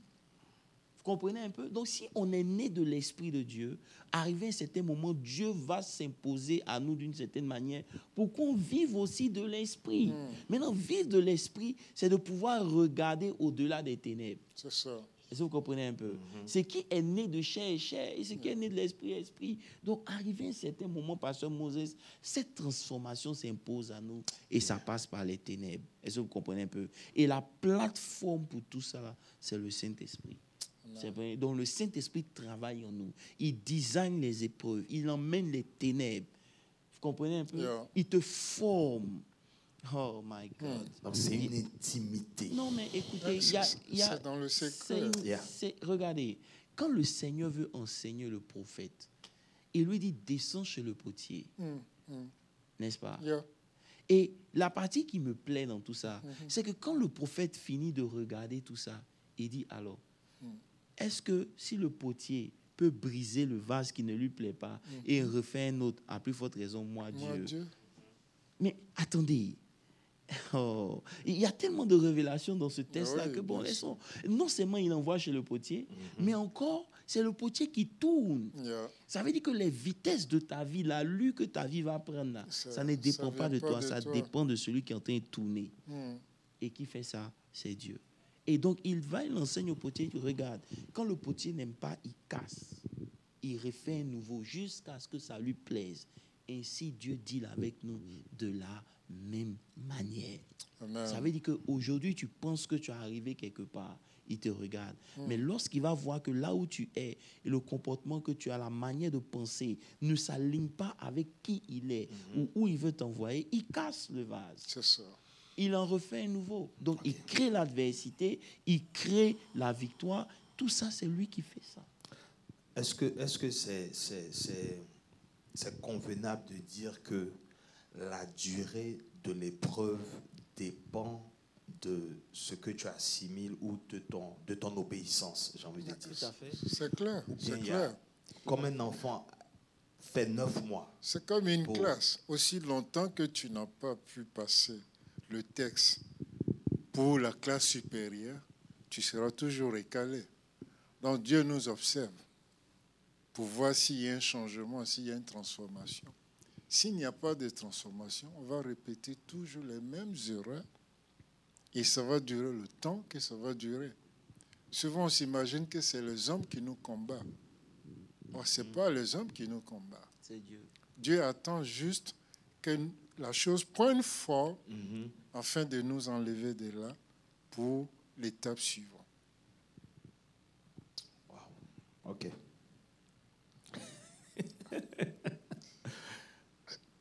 Vous comprenez un peu? Donc, si on est né de l'Esprit de Dieu, arrivé à un certain moment, Dieu va s'imposer à nous d'une certaine manière pour qu'on vive aussi de l'Esprit. Maintenant, vivre de l'Esprit, c'est de pouvoir regarder au-delà des ténèbres. C'est ça. Est-ce que vous comprenez un peu? Ce qui est né de chair est chair, et ce qui est né de l'esprit est esprit. Donc, arrivé à un certain moment, Pasteur Moses, cette transformation s'impose à nous et ça passe par les ténèbres. Est-ce que vous comprenez un peu? Et la plateforme pour tout ça, c'est le Saint-Esprit. C'est vrai. Donc, le Saint-Esprit travaille en nous. Il design les épreuves, il emmène les ténèbres. Vous comprenez un peu? Yeah. Il te forme. Oh my God. Donc, c'est une intimité. Non, mais écoutez, il y a... C'est dans le secret. Yeah. Regardez, quand le Seigneur veut enseigner le prophète, il lui dit, descends chez le potier. N'est-ce pas? Yeah. Et la partie qui me plaît dans tout ça, c'est que quand le prophète finit de regarder tout ça, il dit, alors, est-ce que si le potier peut briser le vase qui ne lui plaît pas et refaire un autre, à plus forte raison, moi, Moi, Dieu. Dieu. Mais attendez, oh, il y a tellement de révélations dans ce texte-là oui, que, bon, bien laissons. Non seulement il envoie chez le potier, mais encore, c'est le potier qui tourne. Yeah. Ça veut dire que les vitesses de ta vie, l'allure que ta vie va prendre, là, ça ne dépend vient pas de pas toi, de ça toi. dépend de celui qui est en train de tourner. Et qui fait ça, c'est Dieu. Et donc, il enseigne au potier, regarde, quand le potier n'aime pas, il casse. Il refait un nouveau jusqu'à ce que ça lui plaise. Ainsi, Dieu deal avec nous de la même manière. Amen. Ça veut dire qu'aujourd'hui, tu penses que tu es arrivé quelque part. Il te regarde. Mais lorsqu'il va voir que là où tu es et le comportement que tu as, la manière de penser ne s'aligne pas avec qui il est ou où il veut t'envoyer, il casse le vase. C'est ça. Il en refait un nouveau. Donc, il crée l'adversité, il crée la victoire. Tout ça, c'est lui qui fait ça. Est-ce que c'est convenable de dire que la durée de l'épreuve dépend de ce que tu assimiles ou de ton obéissance, j'ai envie de dire. Tout à fait. C'est clair. Ou bien C'est il y a- clair. Comme un enfant fait 9 mois. C'est comme une Pour- classe. Aussi longtemps que tu n'as pas pu passer le texte pour la classe supérieure, tu seras toujours récalé. Donc Dieu nous observe pour voir s'il y a un changement, s'il y a une transformation. S'il n'y a pas de transformation, on va répéter toujours les mêmes erreurs et ça va durer le temps que ça va durer. Souvent, on s'imagine que c'est les hommes qui nous combattent. Or, ce n'est pas les hommes qui nous combattent. C'est Dieu. Dieu attend juste que la chose prenne forme afin de nous enlever de là pour l'étape suivante. OK.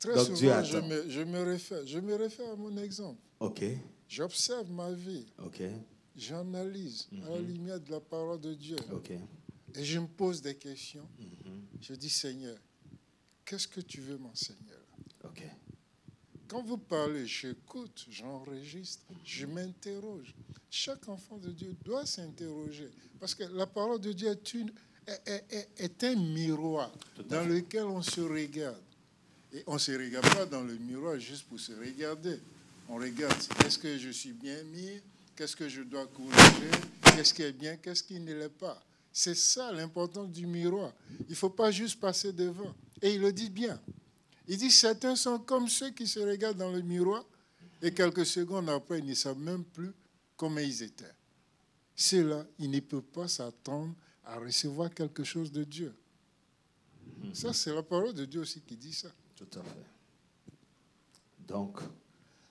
Très Donc, Dieu souvent, attend. je me réfère à mon exemple. OK, J'observe ma vie, OK, j'analyse à la lumière de la parole de Dieu. OK. Et je me pose des questions. Mhm. Je dis, Seigneur, qu'est-ce que tu veux m'enseigner là? OK. Quand vous parlez, j'écoute, j'enregistre, je m'interroge. Chaque enfant de Dieu doit s'interroger. Parce que la parole de Dieu est un miroir dans lequel on se regarde. Et on ne se regarde pas dans le miroir juste pour se regarder. On regarde, est-ce que je suis bien mis? Qu'est-ce que je dois corriger? Qu'est-ce qui est bien? Qu'est-ce qui ne l'est pas? C'est ça l'importance du miroir. Il ne faut pas juste passer devant. Et il le dit bien. Il dit, certains sont comme ceux qui se regardent dans le miroir et quelques secondes après, ils ne savent même plus comment ils étaient. Ceux-là, ils ne peuvent pas s'attendre à recevoir quelque chose de Dieu. Ça, c'est la parole de Dieu aussi qui dit ça. Tout à fait. Donc,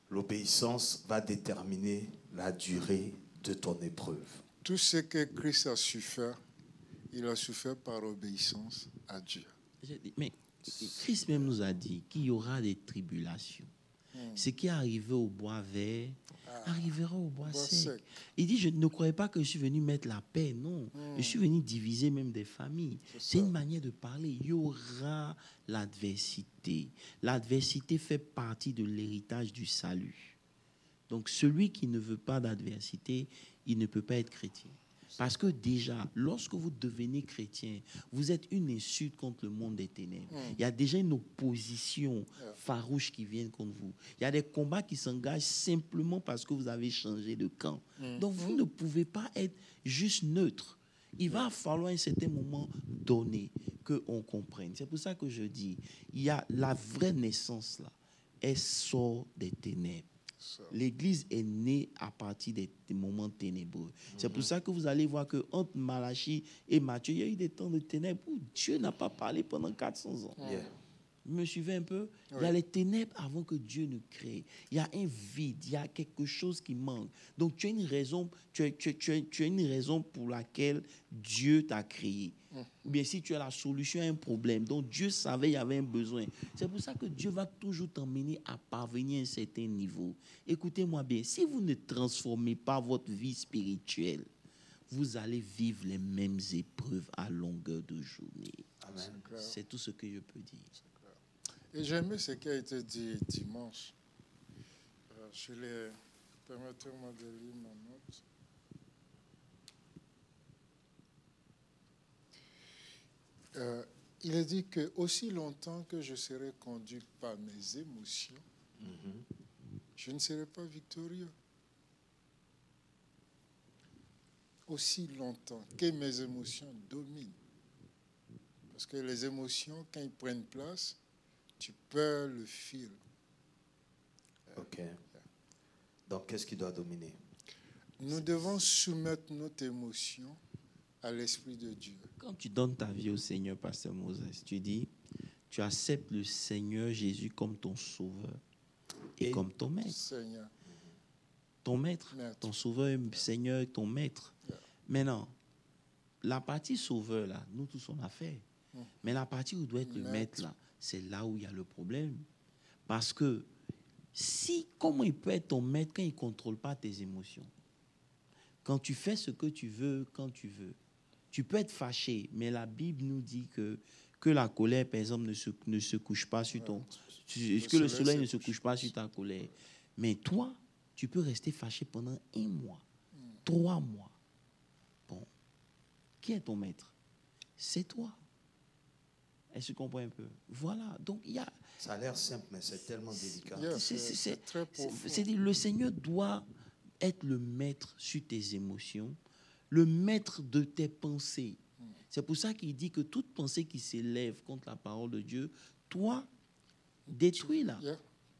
l'obéissance va déterminer la durée de ton épreuve. Tout ce que Christ a su faire, il a su faire par obéissance à Dieu. Mais Christ même nous a dit qu'il y aura des tribulations. Ce qui est arrivé au bois vert arrivera au bois sec. Il dit, je ne croyais pas que je suis venu mettre la paix. Non, je suis venu diviser même des familles. C'est une manière de parler. Il y aura l'adversité. L'adversité fait partie de l'héritage du salut. Donc celui qui ne veut pas d'adversité, il ne peut pas être chrétien. Parce que déjà, lorsque vous devenez chrétien, vous êtes une insulte contre le monde des ténèbres. Il y a déjà une opposition farouche qui vient contre vous. Il y a des combats qui s'engagent simplement parce que vous avez changé de camp. Donc vous ne pouvez pas être juste neutre. Il va falloir à un certain moment donné qu'on comprenne. C'est pour ça que je dis, il y a la vraie naissance là. Elle sort des ténèbres. L'Église est née à partir des moments ténébreux. C'est pour ça que vous allez voir que entre Malachie et Matthieu, il y a eu des temps de ténèbres où Dieu n'a pas parlé pendant 400 ans. Vous me suivez un peu? Il y a les ténèbres avant que Dieu ne crée. Il y a un vide, il y a quelque chose qui manque. Donc tu as une raison, tu as une raison pour laquelle Dieu t'a créé. Ou bien si tu as la solution à un problème, donc Dieu savait qu'il y avait un besoin. C'est pour ça que Dieu va toujours t'emmener à parvenir à un certain niveau. Écoutez-moi bien, si vous ne transformez pas votre vie spirituelle, vous allez vivre les mêmes épreuves à longueur de journée. Amen. C'est tout ce que je peux dire. Et j'aimais ce qui a été dit dimanche. Permettez-moi de lire ma note. Il est dit que aussi longtemps que je serai conduit par mes émotions, je ne serai pas victorieux. Aussi longtemps que mes émotions dominent. Parce que les émotions, quand ils prennent place, tu perds le fil. OK. Donc, qu'est-ce qui doit dominer? Nous devons soumettre notre émotion à l'Esprit de Dieu. Quand tu donnes ta vie au Seigneur, Pasteur Moses, tu dis, tu acceptes le Seigneur Jésus comme ton sauveur et comme ton maître. Seigneur. Ton maître, ton sauveur, Seigneur, ton maître. Maintenant, la partie sauveur, là, nous tous on l'a fait. Mais la partie où doit être le maître, là, c'est là où il y a le problème. Parce que comment il peut être ton maître quand il ne contrôle pas tes émotions? Quand tu fais ce que tu veux, quand tu veux. Tu peux être fâché, mais la Bible nous dit que la colère, par exemple, ne se couche pas sur ton... que le soleil ne se couche pas sur ta colère. Mais toi, tu peux rester fâché pendant 1 mois, 3 mois. Bon. Qui est ton maître? C'est toi. Est-ce que tu comprends un peu? Voilà. Donc, il y a... Ça a l'air simple, mais c'est tellement délicat. C'est très profond. C'est-à-dire, le Seigneur doit être le maître sur tes émotions, le maître de tes pensées. C'est pour ça qu'il dit que toute pensée qui s'élève contre la parole de Dieu, toi, détruis-la.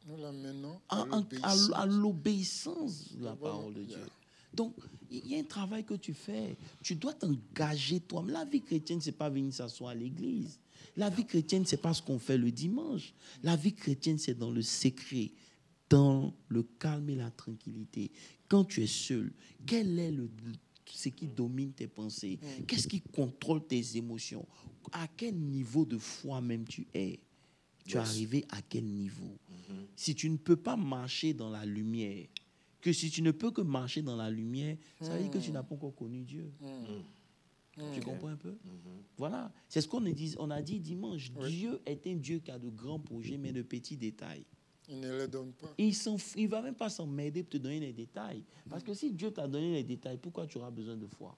Nous l'amenons à l'obéissance de la parole de Dieu. Donc, il y a un travail que tu fais. Tu dois t'engager toi. Mais la vie chrétienne, ce n'est pas venir s'asseoir à l'église. La vie chrétienne, ce n'est pas ce qu'on fait le dimanche. La vie chrétienne, c'est dans le secret, dans le calme et la tranquillité. Quand tu es seul, quel est ce qui domine tes pensées? Qu'est-ce qui contrôle tes émotions? À quel niveau de foi même tu es? tu es arrivé à quel niveau. Si tu ne peux pas marcher dans la lumière, que si tu ne peux que marcher dans la lumière, ça veut dire que tu n'as pas encore connu Dieu. Tu comprends un peu? Voilà. C'est ce qu'on a dit dimanche. Dieu est un Dieu qui a de grands projets, mais de petits détails. Il ne les donne pas. Il ne va même pas s'emmerder pour te donner les détails. Parce que si Dieu t'a donné les détails, pourquoi tu auras besoin de foi?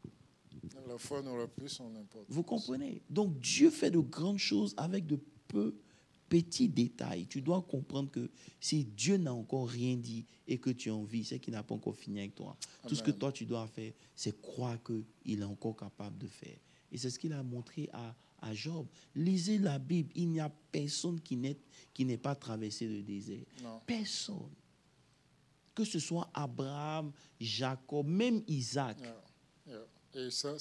La foi n'aura plus son importance. Vous comprenez? Donc Dieu fait de grandes choses avec de petits détails. Tu dois comprendre que si Dieu n'a encore rien dit et que tu en vis, c'est qu'il n'a pas encore fini avec toi. Tout ce que toi tu dois faire, c'est croire qu'il est encore capable de faire. Et c'est ce qu'il a montré à Job. Lisez la Bible. Il n'y a personne qui n'ait pas traversé le désert. Non. Personne. Que ce soit Abraham, Jacob, même Isaac. Et ça,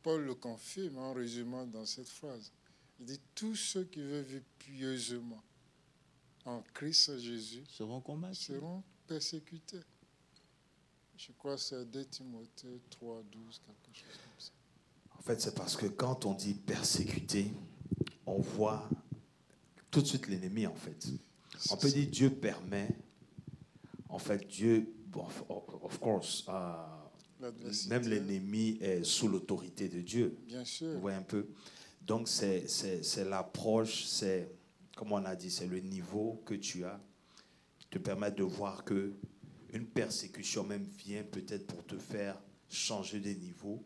Paul le confirme en résumant dans cette phrase. Il dit, tous ceux qui veulent vivre pieusement en Christ Jésus seront combattus. Seront persécutés. Je crois que c'est 2 Timothée 3, 12, quelque chose comme ça. En fait, c'est parce que quand on dit persécuté, on voit tout de suite l'ennemi, en fait. On peut dire Dieu permet. En fait, Dieu, of course, même l'ennemi est sous l'autorité de Dieu. Bien sûr. Vous voyez un peu. Donc, c'est l'approche, c'est, comme on a dit, c'est le niveau que tu as qui te permet de voir que une persécution même vient peut-être pour te faire changer de niveau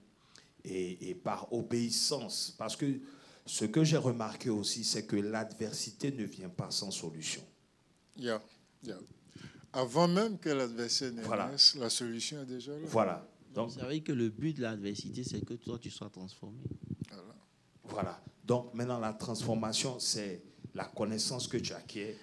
et par obéissance. Parce que ce que j'ai remarqué aussi, c'est que l'adversité ne vient pas sans solution. Avant même que l'adversité naisse, la solution est déjà là. Voilà. Donc, vous savez que le but de l'adversité, c'est que toi, tu sois transformé. Voilà. Donc, maintenant, la transformation, c'est la connaissance que tu acquiers.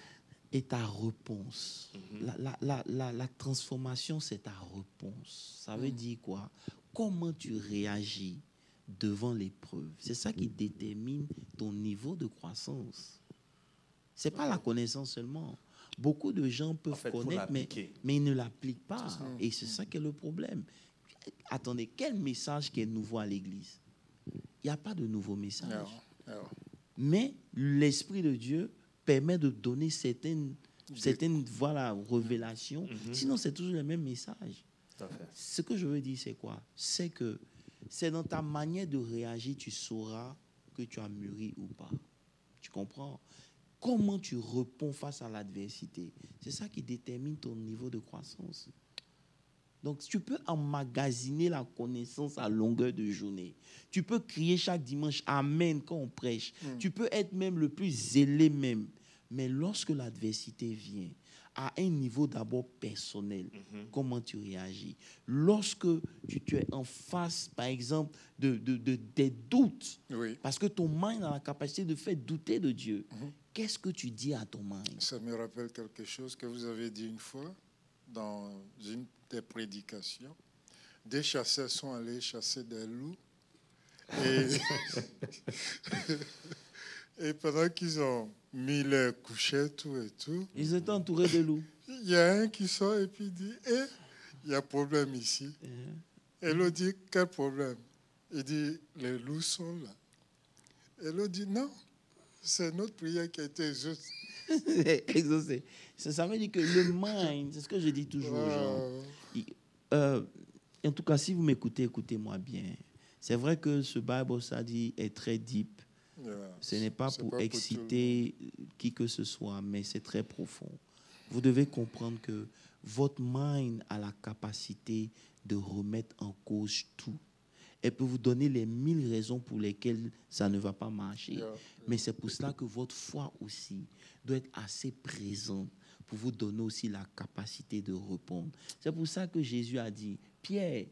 Et ta réponse. La transformation, c'est ta réponse. Ça veut dire quoi? Comment tu réagis devant l'épreuve. C'est ça qui détermine ton niveau de croissance. Ce n'est pas la connaissance seulement. Beaucoup de gens peuvent connaître, mais ils ne l'appliquent pas. Et c'est ça qui est le problème. Attendez, quel message qui est nouveau à l'Église? Il n'y a pas de nouveau message. Mais l'Esprit de Dieu permet de donner certaines révélations. Sinon, c'est toujours le même message. Ce que je veux dire, c'est quoi? C'est que c'est dans ta manière de réagir, tu sauras que tu as mûri ou pas. Tu comprends? Comment tu réponds face à l'adversité? C'est ça qui détermine ton niveau de croissance. Donc, tu peux emmagasiner la connaissance à longueur de journée. Tu peux crier chaque dimanche « Amen » quand on prêche. Tu peux être même le plus zélé même. Mais lorsque l'adversité vient, à un niveau d'abord personnel, comment tu réagis? Lorsque tu es en face, par exemple, des doutes, parce que ton mind a la capacité de faire douter de Dieu, qu'est-ce que tu dis à ton mind? Ça me rappelle quelque chose que vous avez dit une fois dans une des prédications. Des chasseurs sont allés chasser des loups et pendant qu'ils ont mis leur couchette, tout et tout, ils étaient entourés de loups. Il y a un qui sort et puis dit « il y a problème ici. Et l'autre dit « Quel problème ?» Il dit « Les loups sont là. » Et l'autre dit « Non, c'est notre prière qui a été exaucée. Ça veut dire que le mind, c'est ce que je dis toujours aux gens. En tout cas, si vous m'écoutez, écoutez-moi bien. C'est vrai que ce Bible study est très deep. Ce n'est pas pour exciter qui que ce soit, mais c'est très profond. Vous devez comprendre que votre mind a la capacité de remettre en cause tout. Elle peut vous donner les 1000 raisons pour lesquelles ça ne va pas marcher. Mais c'est pour cela que votre foi aussi doit être assez présente pour vous donner aussi la capacité de répondre. C'est pour ça que Jésus a dit, Pierre,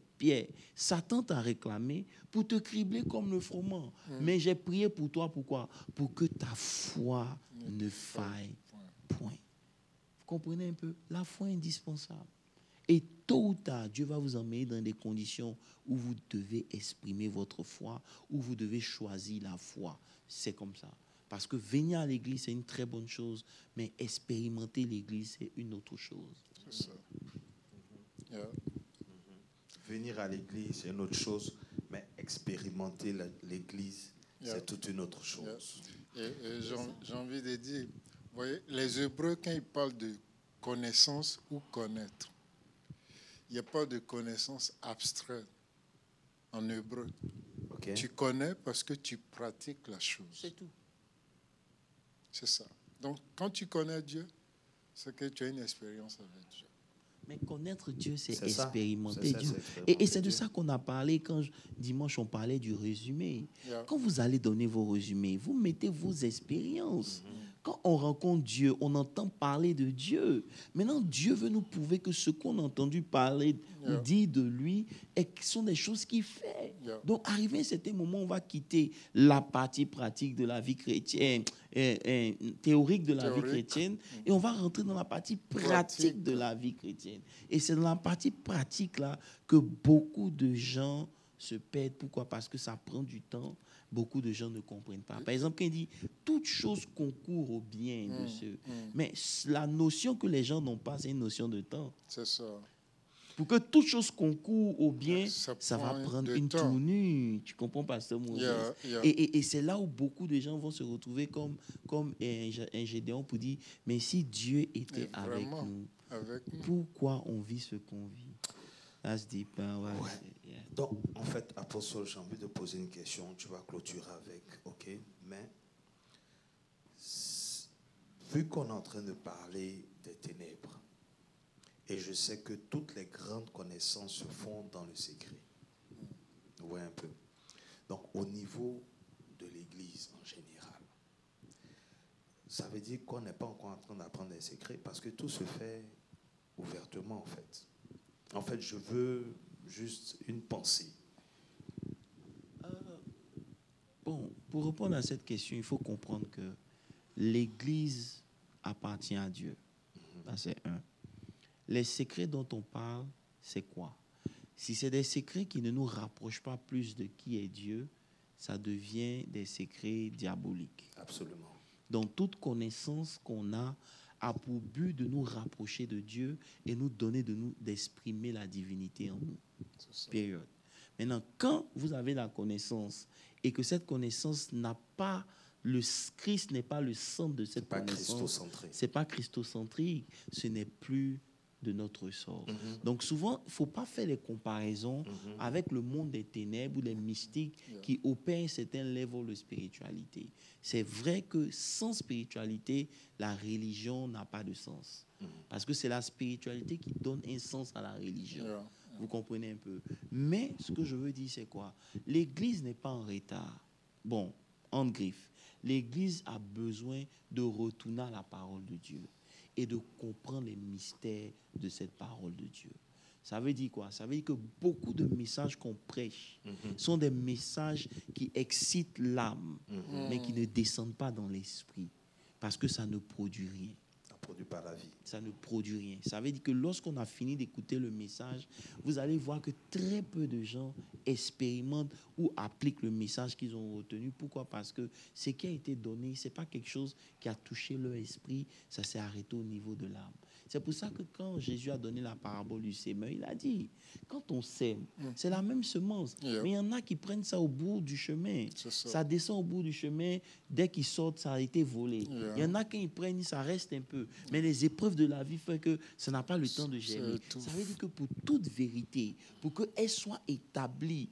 Satan t'a réclamé pour te cribler comme le froment. Mais j'ai prié pour toi, pourquoi? Pour que ta foi ne faille point. Vous comprenez un peu? La foi est indispensable. Et tôt ou tard, Dieu va vous emmener dans des conditions où vous devez exprimer votre foi, où vous devez choisir la foi. C'est comme ça. Parce que venir à l'église, c'est une très bonne chose, mais expérimenter l'église, c'est une autre chose. C'est ça. Venir à l'église, c'est une autre chose, mais expérimenter l'église, c'est toute une autre chose. Et j'ai envie de dire, Vous voyez, les Hébreux, quand ils parlent de connaissance ou connaître, il n'y a pas de connaissance abstraite en hébreu. Ok. Tu connais parce que tu pratiques la chose. C'est tout. C'est ça. Donc, quand tu connais Dieu, c'est que tu as une expérience avec Dieu. Mais connaître Dieu, c'est C'est ça. expérimenter C'est ça, Dieu. c'est expérimenter Et c'est de Dieu. ça qu'on a parlé quand dimanche on parlait du résumé. Yeah. Quand vous allez donner vos résumés, vous mettez vos expériences. Quand on rencontre Dieu, on entend parler de Dieu. Maintenant, Dieu veut nous prouver que ce qu'on a entendu parler ou Yeah. dire de lui sont des choses qu'il fait. Yeah. Donc, arrivé à un certain moment, on va quitter la partie pratique de la vie chrétienne, théorique de la vie Théorique. chrétienne, et on va rentrer dans la partie pratique de la vie chrétienne. Et c'est dans la partie pratique là que beaucoup de gens se perdent. Pourquoi? Parce que ça prend du temps. Beaucoup de gens ne comprennent pas. Par exemple, quand il dit toute chose concourt au bien de ceux. Mais la notion que les gens n'ont pas, c'est une notion de temps. C'est ça. Pour que toute chose concourt au bien, Ça ça va prend prendre du une temps. tournure. Tu comprends, Pasteur Moses? Yeah, yeah. Et c'est là où beaucoup de gens vont se retrouver comme un Gédéon pour dire, mais si Dieu était Et avec vraiment, nous, avec nous. pourquoi on vit ce qu'on vit? That's deep. Hein, ouais. Ouais. Yeah. Donc, en fait, Apostole, j'ai envie de poser une question. Tu vas clôturer avec, ok? Mais, vu qu'on est en train de parler des ténèbres, et je sais que toutes les grandes connaissances se font dans le secret. Vous voyez un peu? Donc, au niveau de l'Église en général, ça veut dire qu'on n'est pas encore en train d'apprendre les secrets parce que tout se fait ouvertement, en fait. En fait, je veux juste une pensée. Bon, pour répondre à cette question, il faut comprendre que l'Église appartient à Dieu. Ça, c'est un. Les secrets dont on parle, c'est quoi? Si c'est des secrets qui ne nous rapprochent pas plus de qui est Dieu, ça devient des secrets diaboliques. Absolument. Donc, toute connaissance qu'on a pour but de nous rapprocher de Dieu et nous donner d'exprimer la divinité en nous. C'est ça. Période. Maintenant, quand vous avez la connaissance et que cette connaissance n'a pas Christ n'est pas le centre de cette Pas connaissance, christocentré. c'est pas christocentrique, ce n'est plus de notre sort. Donc souvent, il ne faut pas faire les comparaisons avec le monde des ténèbres ou les mystiques qui opèrent un certain level de spiritualité. C'est vrai que sans spiritualité, la religion n'a pas de sens. Parce que c'est la spiritualité qui donne un sens à la religion. Yeah. Vous comprenez un peu. Mais ce que je veux dire, c'est quoi? L'Église n'est pas en retard. Bon, en griffe. L'Église a besoin de retourner à la parole de Dieu et de comprendre les mystères de cette parole de Dieu. Ça veut dire quoi? Ça veut dire que beaucoup de messages qu'on prêche sont des messages qui excitent l'âme, mais qui ne descendent pas dans l'esprit, parce que ça ne produit rien. Ça produit pas la vie. Ça ne produit rien. Ça veut dire que lorsqu'on a fini d'écouter le message, vous allez voir que très peu de gens expérimentent ou appliquent le message qu'ils ont retenu. Pourquoi? Parce que ce qui a été donné, ce n'est pas quelque chose qui a touché leur esprit, ça s'est arrêté au niveau de l'âme. C'est pour ça que quand Jésus a donné la parabole du sémeur, il a dit, quand on sème, c'est la même semence. Yeah. Mais il y en a qui prennent ça au bout du chemin. C'est ça. Ça descend au bout du chemin. Dès qu'ils sortent, ça a été volé. Yeah. Il y en a qui ils prennent, ça reste un peu. Mais les épreuves de la vie font que ça n'a pas le temps de germer. tout. Ça veut dire que pour toute vérité, pour qu'elle soit établie,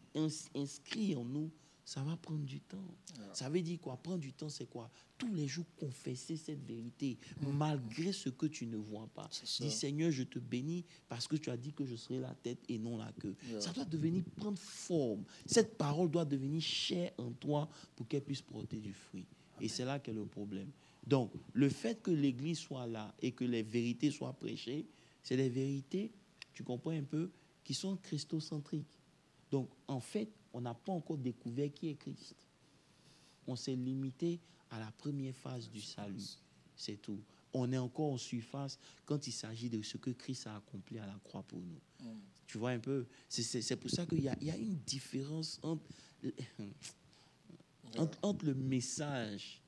inscrite en nous, ça va prendre du temps. Ça veut dire quoi? Prendre du temps, c'est quoi? Tous les jours confesser cette vérité, malgré ce que tu ne vois pas. ça. Dis, Seigneur, je te bénis parce que tu as dit que je serai la tête et non la queue. Yeah. Ça doit devenir, prendre forme. Cette parole doit devenir chère en toi pour qu'elle puisse porter du fruit. Et c'est là qu'est le problème. Donc, le fait que l'Église soit là et que les vérités soient prêchées, c'est des vérités, tu comprends un peu, qui sont christocentriques. Donc, en fait, on n'a pas encore découvert qui est Christ. On s'est limité à la première phase du salut. C'est tout. On est encore en surface quand il s'agit de ce que Christ a accompli à la croix pour nous. Tu vois un peu? C'est pour ça qu'il y a une différence entre le message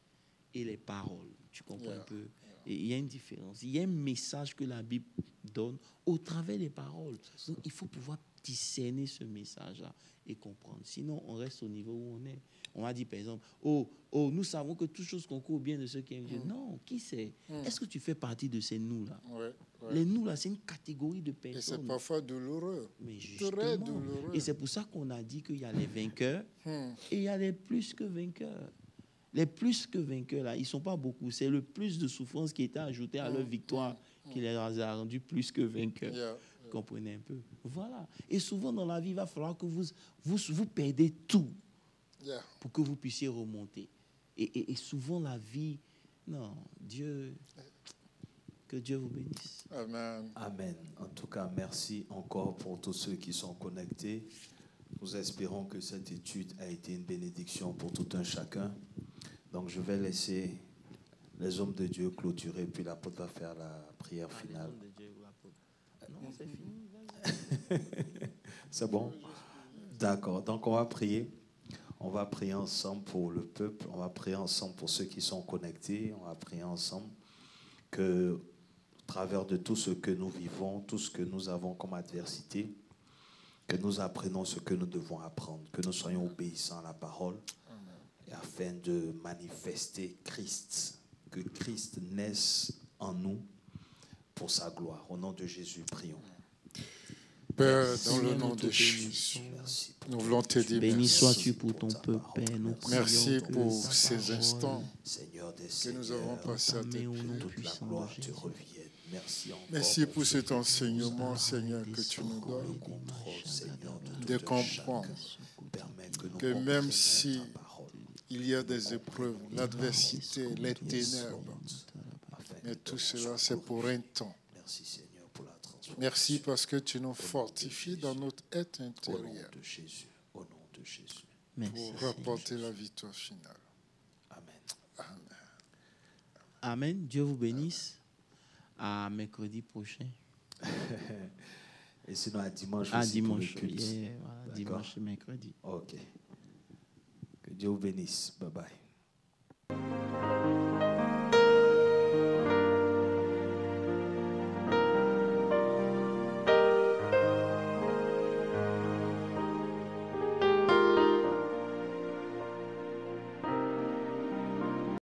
et les paroles. Tu comprends un peu? Et il y a une différence. Il y a un message que la Bible donne au travers des paroles. Donc, il faut pouvoir discerner ce message-là et comprendre. Sinon, on reste au niveau où on est. On m'a dit, par exemple, oh, nous savons que toutes choses concourent au bien de ceux qui aiment Dieu. Non, qui c'est? Est-ce que tu fais partie de ces nous-là? Les nous-là, c'est une catégorie de personnes. Et c'est parfois douloureux. Mais justement, très douloureux. Et c'est pour ça qu'on a dit qu'il y a les vainqueurs et il y a les plus que vainqueurs. Les plus que vainqueurs, là, ils ne sont pas beaucoup. C'est le plus de souffrance qui était ajouté à leur victoire qui les a rendus plus que vainqueurs. Comprenez un peu? Voilà. Et souvent dans la vie, il va falloir que vous perdez tout pour que vous puissiez remonter. Et souvent la vie, non, que Dieu vous bénisse. Amen. Amen. En tout cas, merci encore pour tous ceux qui sont connectés. Nous espérons que cette étude a été une bénédiction pour tout un chacun. Donc, je vais laisser les hommes de Dieu clôturer, puis l'apôtre va faire la prière finale. Les hommes de Dieu ou l'apôtre. Non, c'est fini. C'est bon? D'accord. Donc, on va prier. On va prier ensemble pour le peuple. On va prier ensemble pour ceux qui sont connectés. On va prier ensemble que, au travers de tout ce que nous vivons, tout ce que nous avons comme adversité, que nous apprenons ce que nous devons apprendre, que nous soyons obéissants à la parole, et afin de manifester Christ, que Christ naisse en nous pour sa gloire. Au nom de Jésus, prions. Père, dans le nom de Jésus, nous voulons te dire béni merci. sois-tu pour ton peuple, Père. Nous Merci prions pour que ces ta instants Seigneur des que nous Seigneurs, avons passés à tes pieds. toute la gloire te revienne. Merci encore. Merci pour cet enseignement, Seigneur, que tu nous le donnes, contrôle, Seigneur, de tout un comprendre chacun. Permets que nous que même comprenions si ta parole, il y a des épreuves, l'adversité, les ténèbres, afin mais que tout ton cela, nom soit c'est pour un temps. Merci Seigneur pour la transformation. Merci parce que tu nous fortifies dans notre être Au nom intérieur de Jésus. Au nom de Jésus. Merci, pour rapporter la victoire finale. Amen. Amen. Dieu vous bénisse. À mercredi prochain. Et sinon à dimanche À aussi dimanche. pour le culte. Voilà, D'accord. dimanche et mercredi. Ok. Que Dieu vous bénisse. Bye bye.